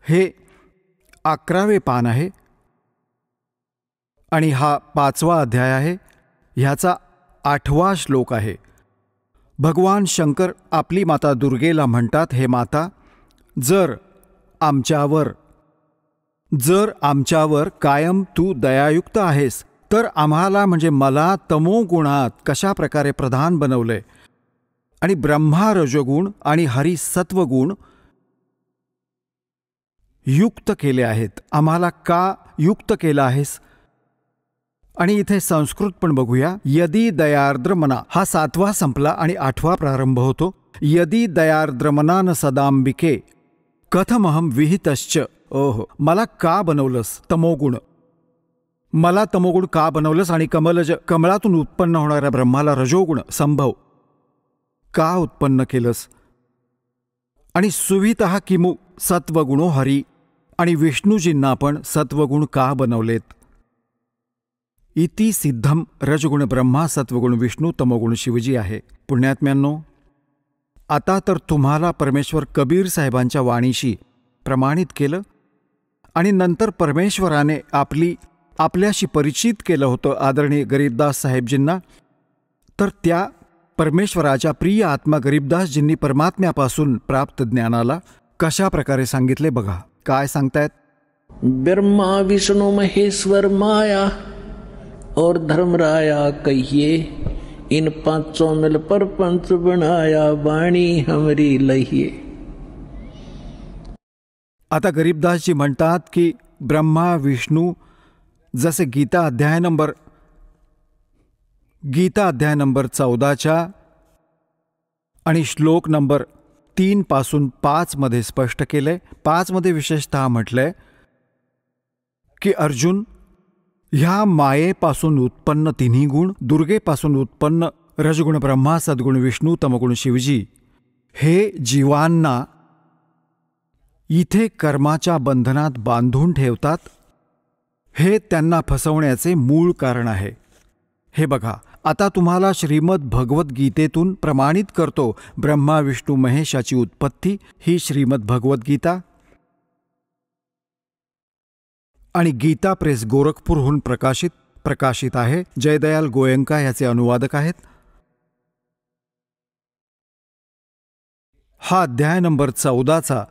हे 11वे पान आहे आणि हा 5वा अध्याय आहे. ह्याचा 8वा श्लोक आहे. भगवान शंकर आपली माता दुर्गेला म्हणतात, हे माता, जर आमच्यावर कायम तू दयायुक्त आहेस तर आम्हाला म्हणजे मला तमोगुणात कशा प्रकारे प्रधान बनवलंय आणि ब्रह्मा रजोगुण आणि हरी सत्वगुण युक्त केले आहेत. आम्हाला का युक्त केलं आहेस? आणि इथे संस्कृत पण बघूया. यदी दयार्द्रमना हा 7वा संपला आणि 8वा प्रारंभ होतो. यदी दयार्द्रमना न सदांबिके कथमहम विहितश्च. ओहो, मला का बनवलंस तमोगुण? मला तमोगुण का बनवलंस? आणि कमळातून उत्पन्न होणाऱ्या ब्रह्माला रजोगुण संभव का उत्पन्न केलंस? आणि सुवितः किमु सत्वगुणो हरी आणि विष्णूजींना पण सत्वगुण का बनवलेत. इति सिद्धम रजगुण ब्रह्मा सत्वगुण विष्णू तमोगुण शिवजी आहे. पुण्यात्म्यांनो, आता तर तुम्हाला परमेश्वर कबीर साहेबांच्या वाणीशी प्रमाणित केलं आणि नंतर परमेश्वराने आपल्याशी परिचित केलं होतं आदरणीय गरीबदास साहेबजींना. तर त्या परमेश्वराच्या प्रिय आत्मा गरीबदासजींनी परमात्म्यापासून प्राप्त ज्ञानाला कशा प्रकारे सांगितले बघा. काय सांगतायत. ब्रह्मा विष्णु महेश्वर माया और धर्मराया कहिए, इन पांचों मिल पर पंच बनाया, वाणी हमरी लहिए. आता गरीबदासजी म्हणतात की ब्रह्मा विष्णू, जसे गीता अध्याय नंबर 14 आणि श्लोक नंबर 3 पासून 5 मध्ये स्पष्ट केलंय. 5 मध्ये विशेषतः म्हटलंय की अर्जुन, ह्या मायेपासून उत्पन्न तिन्ही गुण, दुर्गेपासून उत्पन्न रजगुण ब्रह्मा सद्गुण विष्णू तमगुण शिवजी, हे जीवांना इथे कर्माच्या बंधनात बांधून ठेवतात. हे त्यांना फसवण्याचे मूळ कारण आहे. हे बघा, आता तुम्हाला श्रीमद भगवद्गीतेतून प्रमाणित करतो. ब्रह्मा विष्णू महेशाची उत्पत्ती ही श्रीमद भगवद्गीता आणि गीता प्रेस गोरखपूरहून प्रकाशित आहे. जयदयाल गोयंका याचे अनुवादक आहेत. हा अध्याय नंबर 14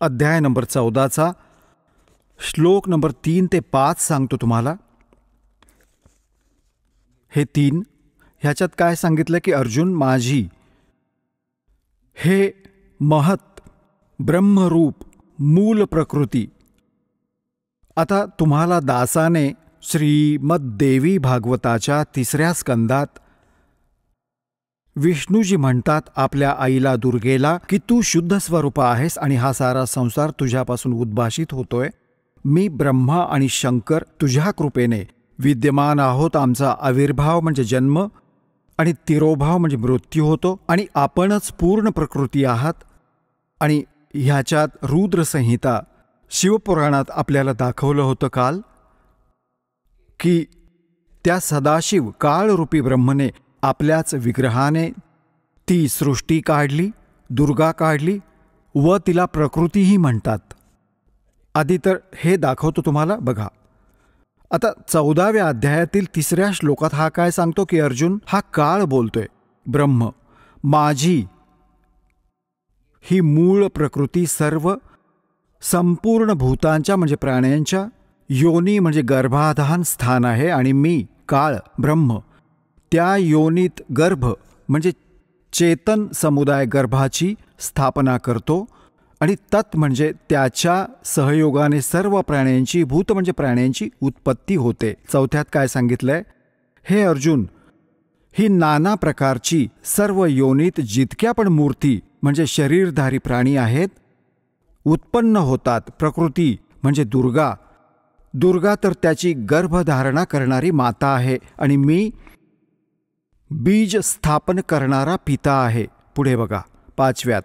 अध्याय नंबर 14 श्लोक नंबर 3 ते 5 सांगतो तुम्हाला. हे 3 ह्याच्यात काय सांगितलं की अर्जुन, माझी हे महत ब्रह्मरूप मूल प्रकृती. आता तुम्हाला दासाने श्रीमद देवी भागवताच्या 3ऱ्या स्कंदात विष्णूजी म्हणतात आपल्या आईला दुर्गेला की तू शुद्ध स्वरूप आहेस आणि हा सारा संसार तुझ्यापासून उद्भाषित होतोय. मी ब्रह्मा आणि शंकर तुझ्या कृपेने विद्यमान आहोत. आमचा आविर्भाव म्हणजे जन्म आणि तिरोभाव म्हणजे मृत्यू होतो आणि आपणच पूर्ण प्रकृती आहात. आणि ह्याच्यात रुद्रसंहिता शिवपुराणात आपल्याला दाखवलं होतं काल की त्या सदाशिव काळरूपी ब्रह्मने आपल्याच विग्रहाने ती सृष्टी काढली, दुर्गा काढली व तिला प्रकृतीही म्हणतात. आधी तर हे दाखवतो तुम्हाला बघा. आता 14व्या अध्यायातील 3ऱ्या श्लोकात हा काय सांगतो की अर्जुन, हा काळ बोलतोय, ब्रह्म माझी ही मूळ प्रकृती सर्व संपूर्ण भूतांच्या म्हणजे प्राण्यांच्या योनी म्हणजे गर्भाधान स्थान आहे आणि मी काळ ब्रह्म त्या योनीत गर्भ म्हणजे चेतन समुदाय गर्भाची स्थापना करतो आणि तत् म्हणजे त्याच्या सहयोगाने सर्व प्राण्यांची भूत म्हणजे प्राण्यांची उत्पत्ती होते. 4थ्यात काय सांगितलंय, हे अर्जुन, ही नाना प्रकारची सर्व योनीत जितक्या पण मूर्ती म्हणजे शरीरधारी प्राणी आहेत उत्पन्न होतात. प्रकृती म्हणजे दुर्गा तर त्याची गर्भधारणा करणारी माता आहे आणि मी बीज स्थापन करणारा पिता आहे. पुढे बघा 5व्यात,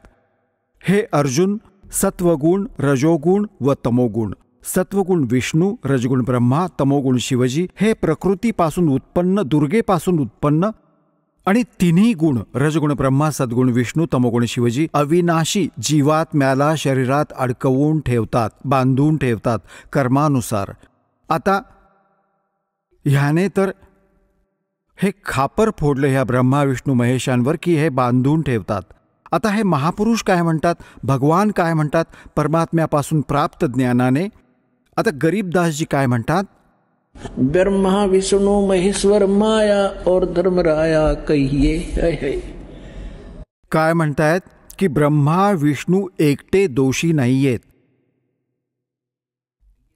हे अर्जुन, सत्वगुण रजोगुण व तमोगुण, सत्वगुण विष्णू, रजगुण ब्रह्मा, तमोगुण शिवजी हे प्रकृतीपासून उत्पन्न, दुर्गेपासून उत्पन्न आणि तिन्ही गुण रजगुण ब्रह्मा सद्गुण विष्णू तमोगुण शिवजी अविनाशी जीवात्म्याला शरीरात अडकवून ठेवतात, बांधून ठेवतात कर्मानुसार. आता ह्याने तर हे खापर फोडलं ह्या ब्रह्मा विष्णू महेशांवर की हे बांधून ठेवतात. आता हे महापुरुष काय म्हणतात, भगवान काय म्हणतात परमात्म्यापासून प्राप्त ज्ञानाने. आता गरीबदासजी काय म्हणतात, ब्रह्मा विष्णु महेश्वर माया और धर्मराया कहिए. काय म्हणतायत की ब्रह्मा विष्णू एकटे दोषी नाहीयेत.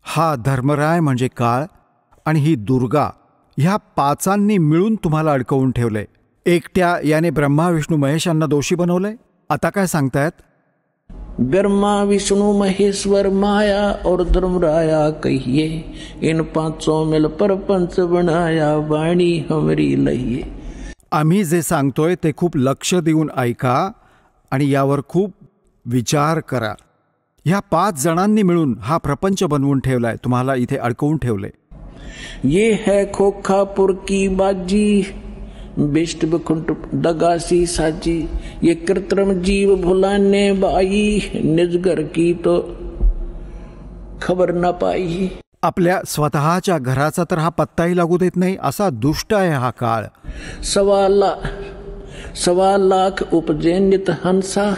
हा धर्मराय म्हणजे काळ आणि ही दुर्गा ह्या पाचांनी मिळून तुम्हाला अडकवून ठेवलंय. एकट्या याने ब्रह्मा विष्णू महेशांना दोषी बनवलंय. आता काय सांगतायत, ब्रह्मा विष्णु महेश्वर माया और धर्मराया कहिए, इन पांचों मिल पर पंच बनाया, वाणी हमरी लहिए. आम्ही जे सांगतोय ते खूप लक्ष देऊन ऐका आणि यावर खूप विचार करा. ह्या 5 जणांनी मिळून हा प्रपंच बनवून ठेवलाय, तुम्हाला इथे अडकवून ठेवले. ये है खोखापुर की बाजी, बिष्ट बखुंट दगासी साजी, ये कृत्रिम जीव भुलाने बाई, निजगर की तो खबर न पाई. आपल्या स्वतःच्या घराचा तर हा पत्ताही लागू देत नाही, असा दुष्ट आहे हा काळ. 1.25 लाख उपजे नित हंसा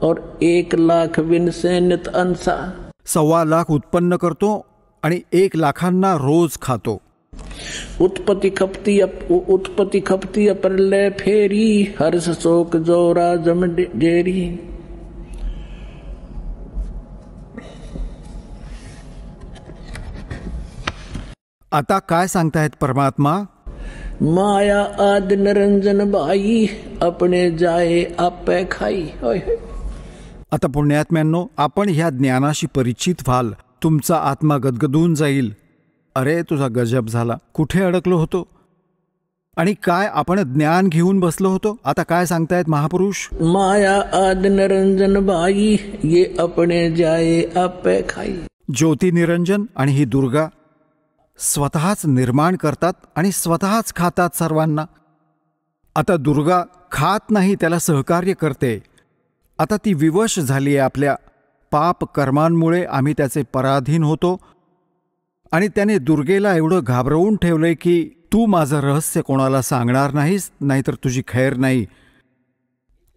और 1 लाख विनसे नित अंसा. 1.25 लाख उत्पन्न करतो आणि 1 लाखांना रोज खातो. उत्पत्ति खपती अपरले फेरी, हर्ष शोक जोरा जम जेरी. आता काय सांगतायत परमात्मा? माया आद निरंजन बाई, अपने जाए आपे खाई. होय होय. आता पुण्यात्म्यांनो, आपण ह्या ज्ञानाशी परिचित व्हाल, तुमचा आत्मा गदगदून जाईल. अरे तुझा गजब झाला, कुठे अडकलो होतो आणि काय आपण ज्ञान घेऊन बसलो होतो. आता काय सांगतायत महापुरुष? माया आद निरंजन बाई, ये अपने जाए आपे खाई. ज्योती निरंजन आणि ही दुर्गा स्वतःच निर्माण करतात आणि स्वतःच खातात सर्वांना. आता दुर्गा खात नाही, त्याला सहकार्य करते. आता ती विवश झाली आहे. आपल्या पाप कर्मांमुळे आम्ही त्याचे पराधीन होतो आणि त्याने दुर्गेला एवढं घाबरवून ठेवलंय की तू माझं रहस्य कोणाला सांगणार नाहीस, नाहीतर तुझी खैर नाही.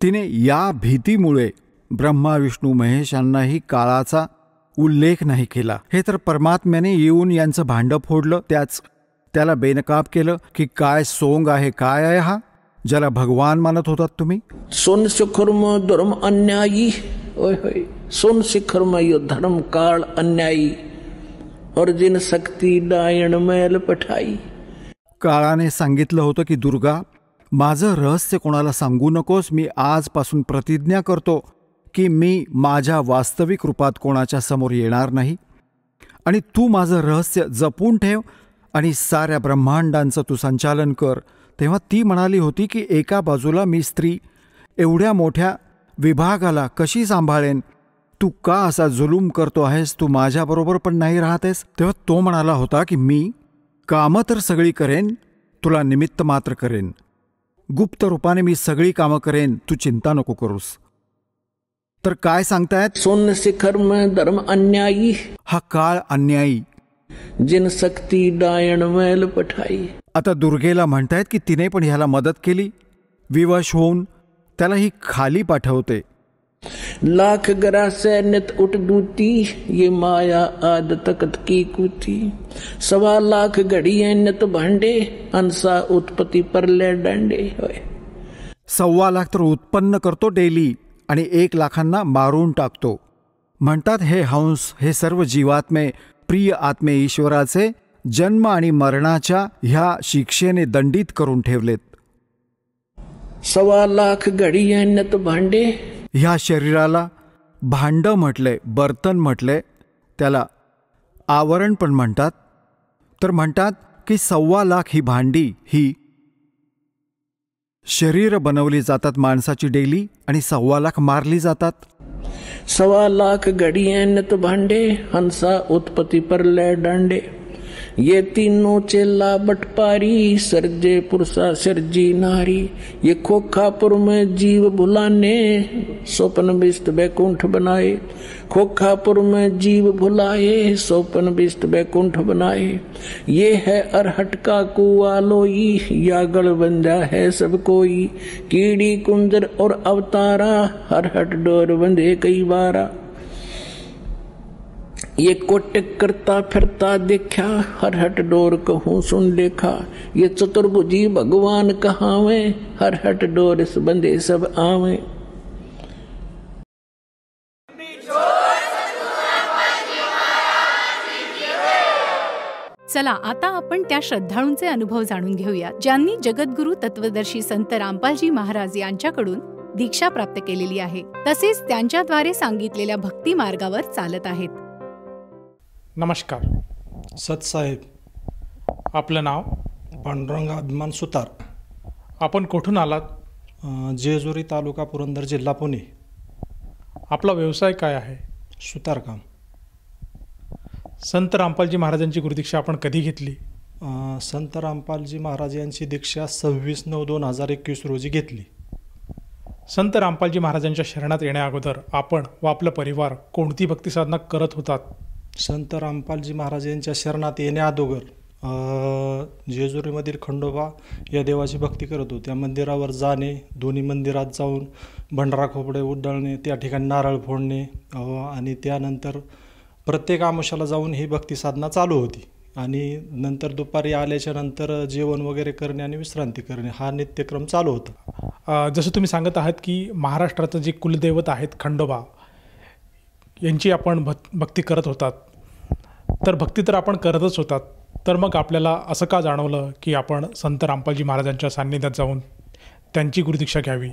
तिने या भीतीमुळे ब्रह्मा विष्णू महेश यांनाही काळाचा उल्लेख नाही केला. हे तर परमात्म्याने येऊन यांचं भांडं फोडलं, त्याला बेनकाब केलं की काय सोंग आहे, काय आहे हा ज्याला भगवान मानत होतात तुम्ही. सोन शिखरम धर्म अन्यायी. ओय होय. सोन शिखरम यो धर्म काळ अन्यायी, और जिन शक्ती डायण मैल पठाई. काळाने सांगितलं होतं की दुर्गा, माझं रहस्य कोणाला सांगू नकोस. मी आजपासून प्रतिज्ञा करतो की मी माझ्या वास्तविक रूपात कोणाच्या समोर येणार नाही आणि तू माझं रहस्य जपून ठेव आणि साऱ्या ब्रह्मांडांचं तू संचालन कर. तेव्हा ती म्हणाली होती की एका बाजूला मी स्त्री एवढ्या मोठ्या विभागाला कशी सांभाळेन, तू का असा जुलूम करतो आहेस, तू माझ्याबरोबर पण नाही राहतेस. तेव्हा तो म्हणाला होता की मी कामं तर सगळी करेन, तुला निमित्त मात्र करेन, गुप्त रूपाने मी सगळी कामं करेन, तू चिंता नको करूस. तर काय सांगतायत? सोन शिखर में धर्म अन्यायी, हा काळ अन्यायी, जिन शक्ती डायण मैल पठाई. आता दुर्गेला म्हणतायत की तिने पण ह्याला मदत केली, विवश होऊन त्याला ही खाली पाठवते. लाख गरा से नित उठ दूती, ये माया आद तकत की कूती. 1.25 लाख घड़िये नित भांडे, अंसा उत्पत्ति परले डांडे. 1.25 लाख तर उत्पन्न करतो डेली आणि 1 लाखांना मारून टाकतो. म्हणतात हे हंस, हे सर्व जीवात्मे प्रिय आत्मे ईश्वराचे जन्म आणि मरणाच्या ह्या शिक्षेने दंडित करून ठेवलेत. 1.25 लाख घड़िये नित भांडे. ह्या शरीराला भांडं म्हटले, बर्तन म्हटले, त्याला आवरण पण म्हणतात. तर म्हणतात की 1.25 लाख ही भांडी ही शरीर बनवली जातात माणसाची डेली आणि 1.25 लाख मारली जातात. 1.25 लाख घड़िये नित भांडे, हंसा उत्पत्ति परले डांडे. ये तीनों चेला बटपारी, सर्जे पुरुषा सर्जी नारी. ये खोखापुर में जीव भुलाने, सोपन बिष्ट बैकुंठ बनाए. खोखापुर में जीव भुलाए, सोपन बिष्ट बैकुंठ बनाए. ये है अरहट का कुआ लोई, या गढ़ बंधा है सब कोई. कीड़ी कुंजर और अवतारा, हरहट डोर बंधे कई बारा. ये कोटिक करता फिरता देखा, हरहट डोर कहूँ सुन लेखा. ये चतुर्भुजी भगवान कहावे, हरहट डोर इस बंदे सब आवे. चला आता आपण त्या श्रद्धाळूंचे अनुभव जाणून घेऊया ज्यांनी जगद्गुरु तत्वदर्शी संत रामपालजी महाराज यांच्याकडून दीक्षा प्राप्त केलेली आहे, तसेच त्यांच्याद्वारे सांगितलेल्या भक्ती मार्गावर चालत आहेत. नमस्कार सतसाहेब. आपलं नाव पांडुरंग अभिमान सुतार, आपण कुठून आलात? जेजुरी तालुका पुरंदर जिल्हा पुणे. आपला व्यवसाय काय आहे? सुतारकाम. संत रामपालजी महाराजांची गुरुदीक्षा आपण कधी घेतली? संत रामपालजी महाराज यांची दीक्षा 26/9/2021 रोजी घेतली. संत रामपालजी महाराजांच्या शरणात येण्या अगोदर आपण व आपला परिवार कोणती भक्ती साधना करत होतात? संत रामपालजी महाराज यांच्या शरणात येण्या अगोदर जेजुरीमधील खंडोबा या देवाची भक्ती करत होतो. त्या मंदिरावर जाणे, दोन्ही मंदिरात जाऊन भंडारा खोपडे उधळणे, त्या ठिकाणी नारळ फोडणे आणि त्यानंतर प्रत्येक आमुषाला जाऊन ही भक्ती साधना चालू होती. आणि नंतर दुपारी आल्याच्या नंतर जेवण वगैरे करणे आणि विश्रांती करणे हा नित्यक्रम चालू होता. जसं तुम्ही सांगत आहात की महाराष्ट्राचं जे कुलदैवत आहेत खंडोबा यांची आपण भक्ती करत होतात, तर भक्ती तर आपण करतच होतात, तर मग आपल्याला असं का जाणवलं की आपण संत रामपालजी महाराजांच्या सान्निध्यात जाऊन त्यांची गुरुदीक्षा घ्यावी?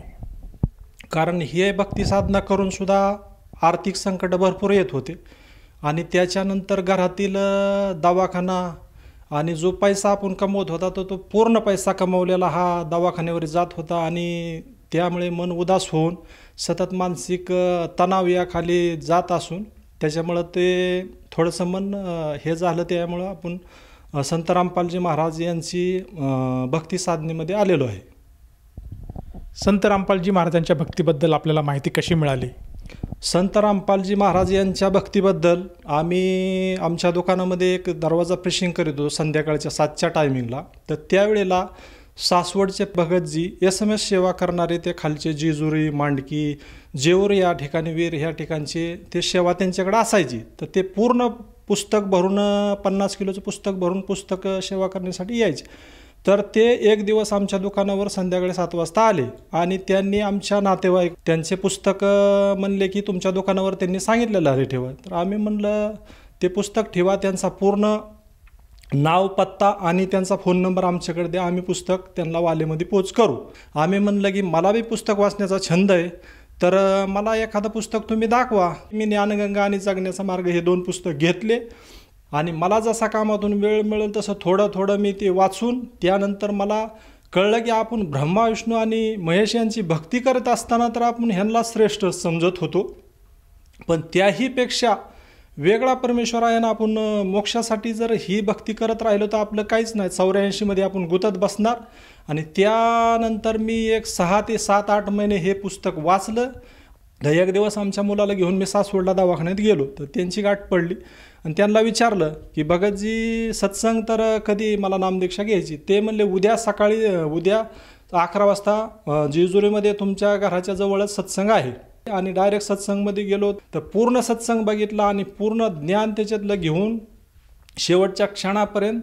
कारण हे भक्ती साधना करून सुद्धा आर्थिक संकट भरपूर येत होते आणि त्याच्यानंतर घरातील दवाखाना आणि जो पैसा आपण कमवत होता तो पूर्ण पैसा कमवलेला हा दवाखान्यावर जात होता आणि त्यामुळे मन उदास होऊन सतत मानसिक तणाव याखाली जात असून त्याच्यामुळं ते थोडंसं मन हे झालं. त्यामुळं आपण संत रामपालजी महाराज यांची भक्ती साधनेमध्ये आलेलो आहे. संत रामपालजी महाराजांच्या भक्तीबद्दल आपल्याला माहिती कशी मिळाली? संत रामपालजी महाराज यांच्या भक्तीबद्दल आम्ही आमच्या दुकानामध्ये एक दरवाजा प्रेशिंग करीत होतो संध्याकाळच्या 7च्या टायमिंगला. तर त्यावेळेला सासवडचे भगतजी SMS सेवा करणारे ते खालचे जेजुरी, मांडकी, जेऊर या ठिकाणी, वीर ह्या ठिकाणचे ते सेवा त्यांच्याकडे असायची. तर ते पूर्ण पुस्तक भरून 50 किलोचं पुस्तक भरून पुस्तक सेवा करण्यासाठी यायचे. तर ते एक दिवस आमच्या दुकानावर संध्याकाळी 7 वाजता आले आणि त्यांनी आमच्या नातेवाईक त्यांचे पुस्तक म्हणले की तुमच्या दुकानावर त्यांनी सांगितलेलं आहे ठेवा. तर आम्ही म्हणलं ते पुस्तक ठेवा, त्यांचा पूर्ण नाव, पत्ता आणि त्यांचा फोन नंबर आमच्याकडे द्या, आम्ही पुस्तक त्यांना वालेमध्ये पोच करू. आम्ही म्हणलं की मला बी पुस्तक वाचण्याचा छंद आहे, तर मला एखादं पुस्तक तुम्ही दाखवा. मी ज्ञानगंगा आणि जगण्याचा मार्ग हे 2 पुस्तक घेतले आणि मला जसा कामातून वेळ मिळेल तसं थोडं थोडं मी ते वाचून त्यानंतर मला कळलं की आपण ब्रह्मा, विष्णू आणि महेश यांची भक्ती करत असताना तर आपण ह्यांना श्रेष्ठ समजत होतो, पण त्याहीपेक्षा वेगळा परमेश्वर आहे ना. आपण मोक्षासाठी जर ही भक्ती करत राहिलो तर आपलं काहीच नाही, 84 मध्ये आपण गुतत बसणार. आणि त्यानंतर मी एक 6 ते 7-8 महिने हे पुस्तक वाचलं. एक दिवस आमच्या मुलाला घेऊन मी सासवडला दवाखान्यात गेलो, तर त्यांची गाठ पडली आणि त्यांना विचारलं की भगतजी सत्संग तर कधी मला नामदीक्षा घ्यायची? ते म्हणले उद्या सकाळी, उद्या 11 वाजता जेजुरीमध्ये तुमच्या घराच्या जवळच सत्संग आहे. आणि डायरेक्ट सत्संगमध्ये गेलो तर पूर्ण सत्संग बघितला आणि पूर्ण ज्ञान त्याच्यातलं घेऊन शेवटच्या क्षणापर्यंत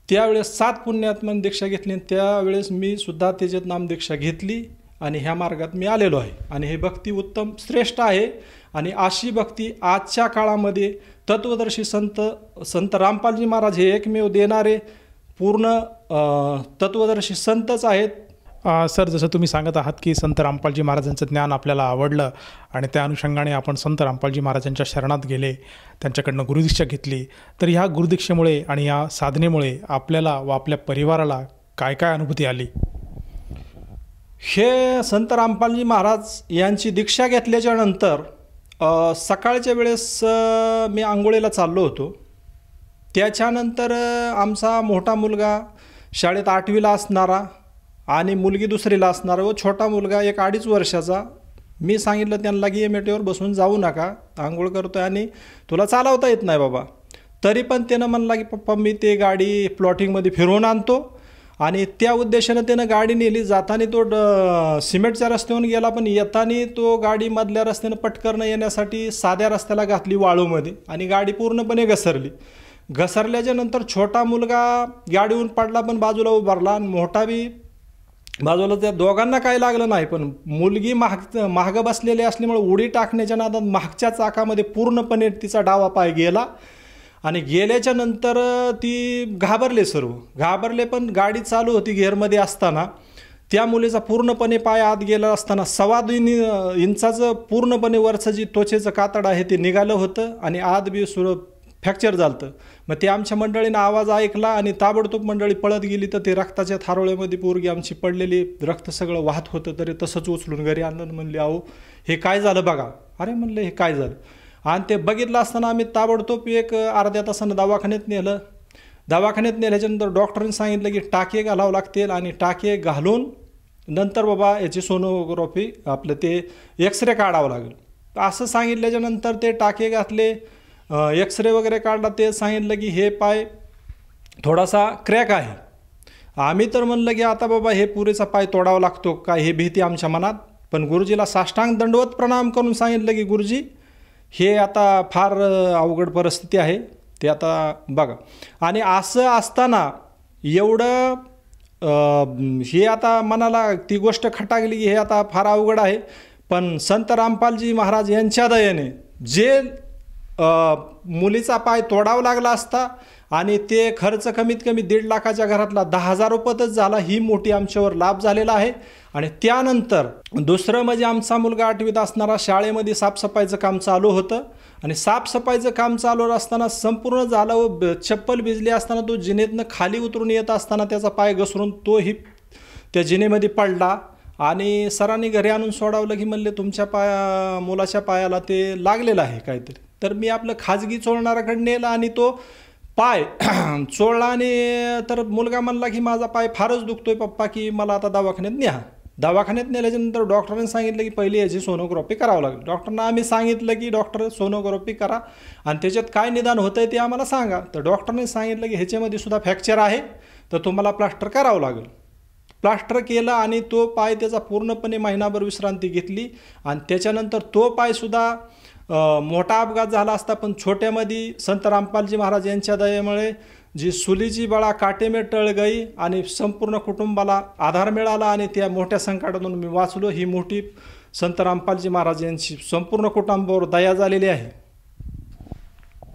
त्यावेळेस 7 पुण्यात्म्यांनी दीक्षा घेतली. त्यावेळेस मी सुद्धा त्याच्यात नामदीक्षा घेतली आणि ह्या मार्गात मी आलेलो आहे. आणि हे भक्ती उत्तम श्रेष्ठ आहे आणि अशी भक्ती आजच्या काळामध्ये तत्वदर्शी संत रामपालजी महाराज हे एकमेव देणारे पूर्ण तत्वदर्शी संतच आहेत. सर, जसं तुम्ही सांगत आहात की संत रामपालजी महाराजांचं ज्ञान आपल्याला आवडलं आणि त्या अनुषंगाने आपण संत रामपालजी महाराजांच्या शरणात गेले, त्यांच्याकडनं गुरुदीक्षा घेतली, तर ह्या गुरुदीक्षेमुळे आणि या साधनेमुळे आपल्याला व आपल्या परिवाराला काय काय अनुभूती आली? हे संत रामपालजी महाराज यांची दीक्षा घेतल्याच्या नंतर सकाळच्या वेळेस मी आंघोळीला चाललो होतो. त्याच्यानंतर आमचा मोठा मुलगा शाळेत 8वीला असणारा आणि मुलगी 2रीला असणारा व छोटा मुलगा 1-2.5 वर्षाचा, मी सांगितलं त्यांना की मेटेवर बसून जाऊ नका, आंघोळ करतोय आणि तुला चालवता येत नाही बाबा. तरी पण त्यानं म्हणला की पप्पा मी ते गाडी प्लॉटिंगमध्ये फिरवून आणतो. आणि त्या उद्देशानं त्यानं गाडी नेली. जाताना तो सिमेंटच्या रस्त्यावरून गेला, पण येताना तो गाडी मधल्या रस्त्यानं पटकन येण्यासाठी साध्या रस्त्याला घातली वाळूमध्ये आणि गाडी पूर्णपणे घसरली. घसरल्याच्या नंतर छोटा मुलगा गाडीहून पडला पण बाजूला उभारला आणि मोठा बी बाजूला. त्या दोघांना काही लागलं नाही, पण मुलगी मागं बसलेली असल्यामुळे उडी टाकण्याच्या नादात मागच्या चाकामध्ये पूर्णपणे तिचा डावा पाय गेला आणि गेल्याच्या नंतर ती घाबरले, सर्व घाबरले. पण गाडी चालू होती गिअरमध्ये असताना त्या मुलीचा पूर्णपणे पाय आत गेला असताना 2.25 इंचाचं पूर्णपणे वरचं जी त्वचेचं कातड आहे ते निघालं होतं आणि आत बी फ्रॅक्चर झालं. मग ते आमच्या मंडळीनं आवाज ऐकला आणि ताबडतोब मंडळी पळत गेली. तर ते रक्ताच्या थारोळ्यामध्ये पोरगी आमची पडलेली, रक्त सगळं वाहत होतं. तरी तसंच उचलून घरी आणलं. म्हणले अहो हे काय झालं बघा. अरे म्हणलं हे काय झालं. आणि ते बघितलं असताना आम्ही ताबडतोब एक अर्ध्या तासानं दवाखान्यात नेलं. दवाखान्यात नेल्याच्यानंतर डॉक्टरांनी सांगितलं की टाके घालावं लागतील आणि टाके घालून नंतर बाबा याची सोनोग्राफी आपलं ते एक्सरे काढावं लागेल असं सांगितल्याच्यानंतर ते टाके घातले, एक्सरे वगैरे काढला. ते सांगितलं की हे पाय थोडासा क्रॅक आहे. आम्ही तर म्हणलं की आता बाबा हे पुरेचा पाय तोडावा लागतो का, हे भीती आमच्या मनात. पण गुरुजीला साष्टांग दंडवत प्रणाम करून सांगितलं की गुरुजी हे आता फार अवघड परिस्थिती आहे, ते आता बघा. आणि असं असताना एवढं हे आता मनाला ती गोष्ट खटाकली की हे आता फार अवघड आहे. पण संत रामपालजी महाराज यांच्या दयेने जे मुलीचा पाय तोडावा लागला असता आणि ते खर्च कमीत कमी 1.5 लाखाच्या घरातला 10,000 रुपयातच झाला, ही मोठी आमच्यावर लाभ झालेला आहे. आणि त्यानंतर दुसरं म्हणजे आमचा मुलगा 8वीत असणारा शाळेमध्ये साफसफाईचं काम चालू होतं. आणि साफसफाईचं काम चालू असताना संपूर्ण झालं व चप्पल भिजली असताना तो जिनेतनं खाली उतरून येत असताना त्याचा पाय घसरून तोही त्या जिनेमध्ये पडला. आणि सरांनी घरी आणून सोडावलं की म्हणले तुमच्या मुलाच्या पायाला ते लागलेलं आहे काहीतरी. तर मी आपलं खाजगी चोळणाऱ्याकडे नेलं आणि तो पाय चोळला. आणि तर मुलगा म्हणला की माझा पाय फारच दुखतोय पप्पा, की मला आता दवाखान्यात न्या. दवाखान्यात नेल्याच्यानंतर डॉक्टरांनी सांगितलं की पहिली याची सोनोग्राफी करावं लागेल. डॉक्टरांना आम्ही सांगितलं की डॉक्टर सोनोग्राफी करा आणि त्याच्यात काय निदान होतं आहे ते आम्हाला सांगा. तर डॉक्टरांनी सांगितलं की ह्याच्यामध्ये सुद्धा फ्रॅक्चर आहे, तर तुम्हाला प्लास्टर करावं लागेल. प्लास्टर केलं आणि तो पाय त्याचा पूर्णपणे महिनाभर विश्रांती घेतली. आणि त्याच्यानंतर तो पायसुद्धा मोठा अपघात झाला असता, पण छोट्यामध्ये संत रामपालजी महाराज यांच्या दयेमुळे जी सुलीची बळा काटेमे टळ गई आणि संपूर्ण कुटुंबाला आधार मिळाला आणि त्या मोठ्या संकटातून मी वाचलो. ही मोठी संत रामपालजी महाराज यांची संपूर्ण कुटुंबावर दया झालेली आहे.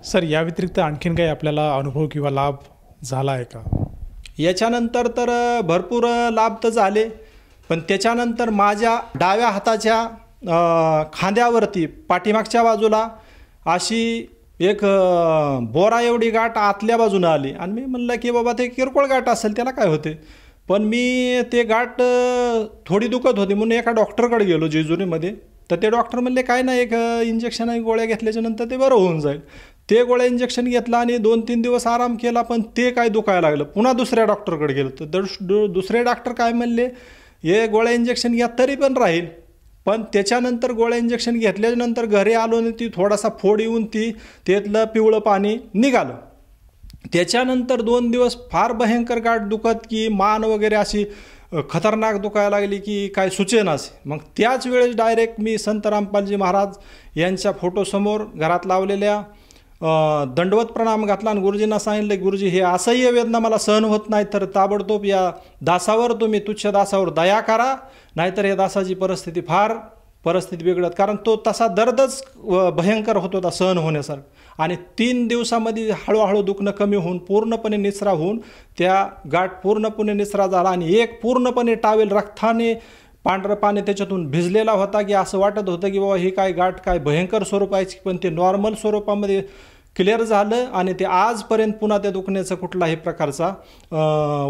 सर, या व्यतिरिक्त आणखीन काही आपल्याला अनुभव किंवा लाभ झाला आहे का? याच्यानंतर तर भरपूर लाभ तर झाले, पण त्याच्यानंतर माझ्या डाव्या हाताच्या खांद्यावरती पाठीमागच्या बाजूला अशी एक बोरा एवढी गाठ आतल्या बाजूनं आली. आणि मी म्हणलं की बाबा ते किरकोळ गाठ असेल, त्याला काय होते. पण मी ते गाठ थोडी दुखत होती म्हणून एका डॉक्टरकडे गेलो जेजुरीमध्ये. तर ते डॉक्टर म्हणले काय नाही, एक इंजेक्शन आणि गोळ्या घेतल्याच्यानंतर ते बरं होऊन जाईल. ते गोळ्या इंजेक्शन घेतलं आणि 2-3 दिवस आराम केला, पण ते काय दुखायला लागलं. पुन्हा दुसऱ्या डॉक्टरकडे गेलो तर दुसरे डॉक्टर काय म्हणले, हे गोळ्या इंजेक्शन घ्या तरी पण राहील. पण त्याच्यानंतर गोळ्या इंजेक्शन घेतल्यानंतर घरी आलो आणि ती थोडासा फोड येऊन त्यातलं पिवळं पाणी निघालं. त्याच्यानंतर 2 दिवस फार भयंकर गाठ दुखत की मान वगैरे अशी खतरनाक दुखायला लागली की काय सुचेनाच. मग त्याच वेळेस डायरेक्ट मी संत रामपालजी महाराज यांच्या फोटोसमोर घरात लावलेल्या दंडवत प्रणाम घातला आणि गुरुजींना सांगितलं, गुरुजी हे असह्य वेदना मला सहन होत नाही, तर ताबडतोब या दासावर तुम्ही तुच्छ दासावर दया करा, नाहीतर या दासाची परिस्थिती बिघडत. कारण तो तसा दर्दच भयंकर होत होता सहन होण्यासारखं. आणि 3 दिवसामध्ये हळूहळू दुखणं कमी होऊन पूर्णपणे निचरा होऊन त्या गाठ पूर्णपणे निचरा झाला. आणि एक पूर्णपणे टावेल रक्ताने पांढरं पाणी त्याच्यातून भिजलेला होता की असं वाटत होतं की बाबा ही काय गाठ काय भयंकर स्वरूपाची, पण ते नॉर्मल स्वरूपामध्ये क्लिअर झालं. आणि ते आजपर्यंत पुन्हा त्या दुखण्याचा कुठलाही प्रकारचा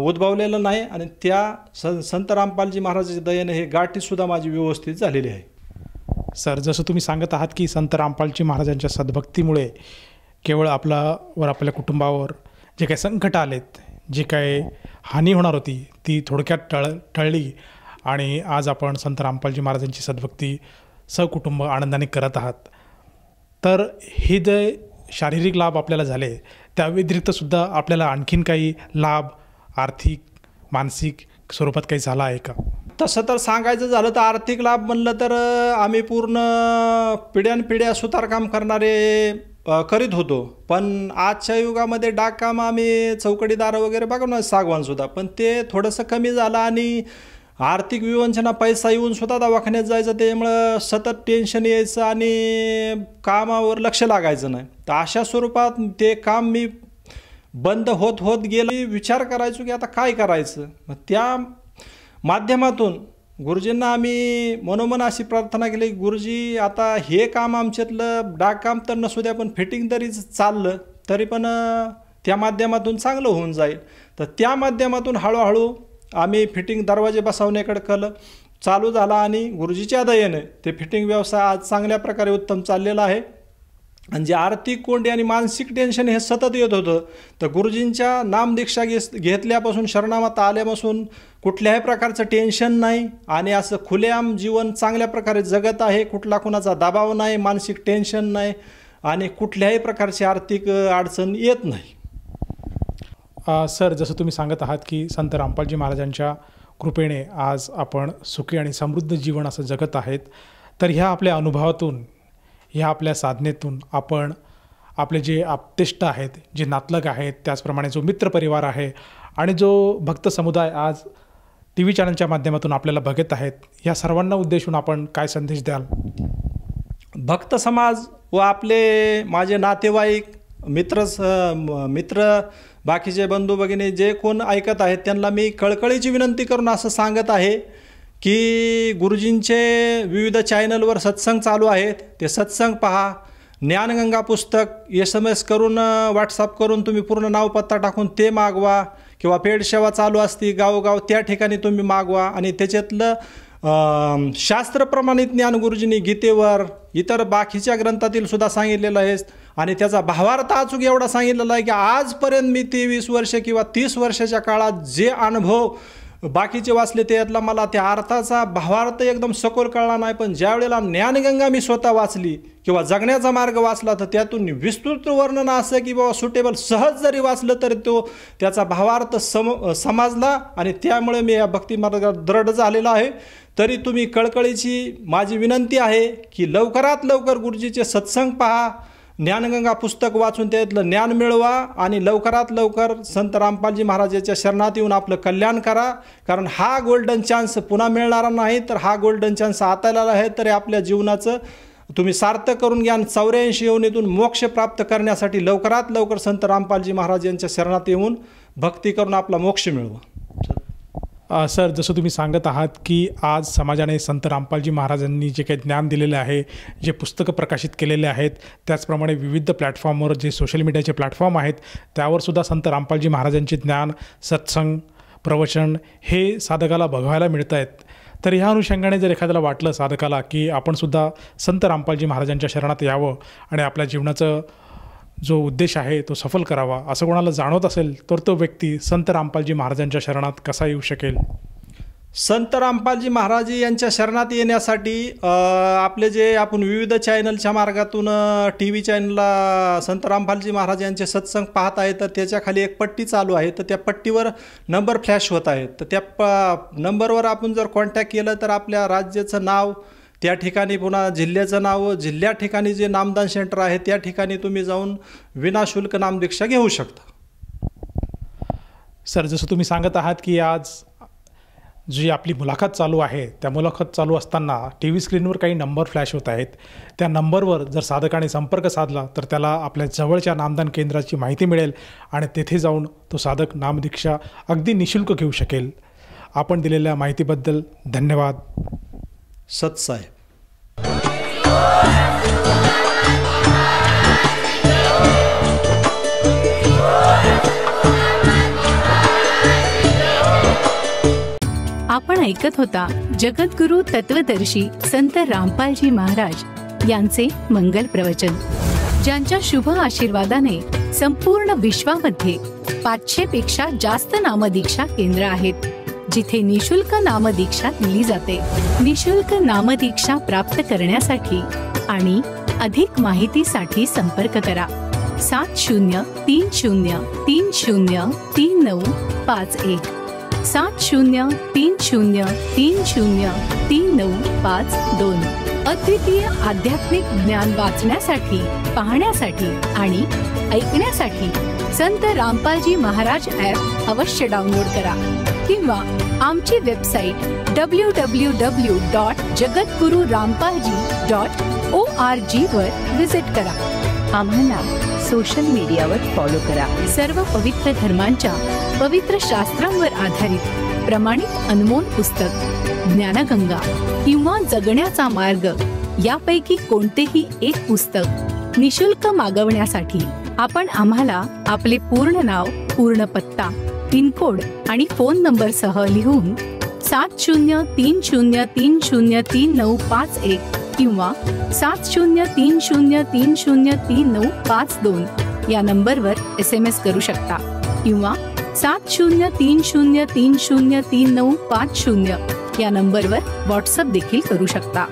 उद्भवलेला नाही. आणि त्या संत रामपालजी महाराजाच्या दयेने हे गाठीसुद्धा माझी व्यवस्थित झालेली आहे. सर, जसं तुम्ही सांगत आहात की संत रामपालजी महाराजांच्या सद्भक्तीमुळे केवळ आपल्या कुटुंबावर जे काही संकट आलेत, जी काही हानी होणार होती ती थोडक्यात टळली आणि आज आपण संत रामपालजी महाराजांची सद्भक्ती सहकुटुंब आनंदाने करत आहात. तर हे जे शारीरिक लाभ आपल्याला झाले त्या व्यतिरिक्तसुद्धा आपल्याला आणखीन काही लाभ आर्थिक मानसिक स्वरूपात काही झाला आहे का? तसं तर सांगायचं झालं तर आर्थिक लाभ म्हणलं तर आम्ही पूर्ण पिढ्यानपिढ्या सुतारकाम करणारे करीत होतो. पण आजच्या युगामध्ये डागकाम आम्ही चौकडीदार वगैरे बघा सागवानसुद्धा, पण ते थोडंसं कमी झालं आणि आर्थिक विवंचना पैसा येऊन सुद्धा दवाखान्यात जायचं, त्यामुळं सतत टेन्शन यायचं आणि कामावर लक्ष लागायचं नाही. तर अशा स्वरूपात ते काम मी बंद होत गेलं. विचार करायचो की आता काय करायचं. मग त्या माध्यमातून गुरुजींना आम्ही मनोमन अशी प्रार्थना केली, गुरुजी आता हे काम आमच्यातलं डागकाम तर नसू द्या, पण फिटिंग तरी चाललं तरी पण त्या माध्यमातून चांगलं होऊन जाईल. तर त्या माध्यमातून हळूहळू आम्ही फिटिंग दरवाजे बसवण्याकडे कल चालू झाला आणि गुरुजीच्या दयेने ते फिटिंग व्यवसाय आज चांगल्या प्रकारे उत्तम चाललेला आहे. आणि जे आर्थिक कोंडी आणि मानसिक टेन्शन हे सतत येत होतं, तर गुरुजींच्या नामदीक्षा घेतल्यापासून शरणागत आल्यापासून कुठल्याही प्रकारचं टेन्शन नाही आणि असं खुलेआम जीवन चांगल्या प्रकारे जगत आहे. कुठला कुणाचा दबाव नाही, मानसिक टेन्शन नाही आणि कुठल्याही प्रकारची आर्थिक अडचण येत नाही. सर, जसं तुम्ही सांगत आहात की संत रामपालजी महाराजांच्या कृपेने आज आपण सुखी आणि समृद्ध जीवन असं जगत आहेत, तर ह्या आपल्या अनुभवातून, ह्या आपल्या साधनेतून आपण आपले जे आप्तेष्ट आहेत, जे नातलग आहेत, त्याचप्रमाणे जो मित्रपरिवार आहे आणि जो भक्त समुदाय आज TV चॅनलच्या माध्यमातून आपल्याला बघत आहेत, ह्या सर्वांना उद्देशून आपण काय संदेश द्याल? भक्त समाज व आपले माझे नातेवाईक, मित्र बाकीचे बंधू भगिनी जे कोण ऐकत आहेत त्यांना मी कळकळीची विनंती करून असं सांगत आहे की गुरुजींचे विविध चॅनलवर सत्संग चालू आहेत, ते सत्संग पहा. ज्ञानगंगा पुस्तक SMS करून, व्हॉट्सअप करून तुम्ही पूर्ण नाव पत्ता टाकून ते मागवा किंवा पेड सेवा चालू असती गावोगाव, त्या ठिकाणी तुम्ही मागवा. आणि त्याच्यातलं शास्त्रप्रमाणित ज्ञान गुरुजींनी गीतेवर, इतर बाकीच्या ग्रंथातील सुद्धा सांगितलेलं आहे आणि त्याचा भावार्थ अचूक एवढा सांगितलेला आहे की आजपर्यंत मी 23 वर्ष किंवा 30 वर्षाच्या काळात जे अनुभव बाकीचे वाचले त्यातला मला त्या अर्थाचा भावार्थ एकदम सखोल कळला नाही. पण ज्या वेळेला ज्ञानगंगा मी स्वतः वाचली किंवा जगण्याचा मार्ग वाचला, तर त्यातून विस्तृत वर्णन असं की बाबा सुटेबल सहज जरी वाचलं तरी तो त्याचा भावार्थ समजला आणि त्यामुळे मी या भक्ती मार्गात दृढ झालेला आहे. तरी तुम्ही कळकळीची माझी विनंती आहे की लवकरात लवकर गुरुजीचे सत्संग पहा, ज्ञानगंगा पुस्तक वाचून त्यातलं ज्ञान मिळवा आणि लवकरात लवकर संत रामपालजी महाराजांच्या शरणात येऊन आपलं कल्याण करा. कारण हा गोल्डन चान्स पुन्हा मिळणारा नाही, तर हा गोल्डन चान्स आताला आहे. तरी आपल्या जीवनाचं तुम्ही सार्थक करून घ्या. 84 योनीतून मोक्ष प्राप्त करण्यासाठी लवकरात लवकर संत रामपालजी महाराज यांच्या शरणात येऊन भक्ती करून आपला मोक्ष मिळवा. सर, जसं तुम्ही सांगत आहात की आज समाजाने संत रामपालजी महाराजांनी जे काही ज्ञान दिलेले आहे, जे पुस्तकं प्रकाशित केलेले आहेत, त्याचप्रमाणे विविध प्लॅटफॉर्मवर जे सोशल मीडियाचे प्लॅटफॉर्म आहेत त्यावरसुद्धा संत रामपालजी महाराजांचे ज्ञान, सत्संग, प्रवचन हे साधकाला बघायला मिळत आहेत. तर ह्या अनुषंगाने जर एखाद्याला वाटलं साधकाला की आपणसुद्धा संत रामपालजी महाराजांच्या शरणात यावं आणि आपल्या जीवनाचं जो उद्देश आहे तो सफल करावा, असं कोणाला जाणवत असेल तर तो व्यक्ती संत रामपालजी महाराजांच्या शरणात कसा येऊ शकेल? संत रामपालजी महाराज यांच्या शरणात येण्यासाठी आपले जे आपण विविध चॅनलच्या मार्गातून TV चॅनलला संत रामपालजी महाराज यांचे सत्संग पाहत आहे, तर त्याच्या खाली एक पट्टी चालू आहे, तर त्या पट्टीवर नंबर फ्लॅश होत आहेत. तर त्या नंबरवर आपण जर कॉन्टॅक्ट केलं तर आपल्या राज्याचं नाव, त्या ठिकाणी पुन्हा जिल्ह्याचं नाव, जिल्ह्या ठिकाणी जे नामदान सेंटर आहे त्या ठिकाणी तुम्ही जाऊन विनाशुल्क नामदीक्षा घेऊ शकता. सर, जसं तुम्ही सांगत आहात की आज जी आपली मुलाखत चालू आहे, त्या मुलाखत चालू असताना TV स्क्रीनवर काही नंबर फ्लॅश होत आहेत. त्या नंबरवर जर साधकाने संपर्क साधला तर त्याला आपल्या जवळच्या नामदान केंद्राची माहिती मिळेल आणि तेथे जाऊन तो साधक नामदीक्षा अगदी निशुल्क घेऊ शकेल. आपण दिलेल्या माहितीबद्दल धन्यवाद. सत्साहेब. आपण ऐकत होता जगद्गुरु तत्वदर्शी संत रामपालजी महाराज यांचे मंगल प्रवचन, ज्यांच्या शुभ आशीर्वादाने संपूर्ण विश्वामध्ये 500 पेक्षा जास्त नामदीक्षा केंद्र आहेत, जिथे निशुल्क नामदीक्षा दिली जाते. निशुल्क नामदीक्षा प्राप्त करण्यासाठी आणि अधिक माहितीसाठी संपर्क करा 7030303951 7030303952. अद्वितीय आध्यात्मिक ज्ञान वाचण्यासाठी, पाहण्यासाठी आणि ऐकण्यासाठी संत रामपालजी महाराज ॲप अवश्य डाउनलोड करा किंवा आमची वेबसाईट www.jagadgururampalji.org वर विजिट करा. आम्हाला सोशल मीडियावर फॉलो करा. सर्व पवित्र धर्मांच्या पवित्र शास्त्रांवर आधारित प्रमाणित अनमोल पुस्तक ज्ञानगंगा किंवा जगण्याचा मार्ग यापैकी कोणतेही एक पुस्तक निशुल्क मागवण्यासाठी आपण आम्हाला आपले पूर्ण नाव, पूर्ण पत्ता, पिनकोड आणि फोन नंबरसह लिहून 7030303951 किंवा 7030303952 या नंबरवर SMS करू शकता किंवा 7030303950 या नंबरवर व्हॉट्सअप देखील करू शकता.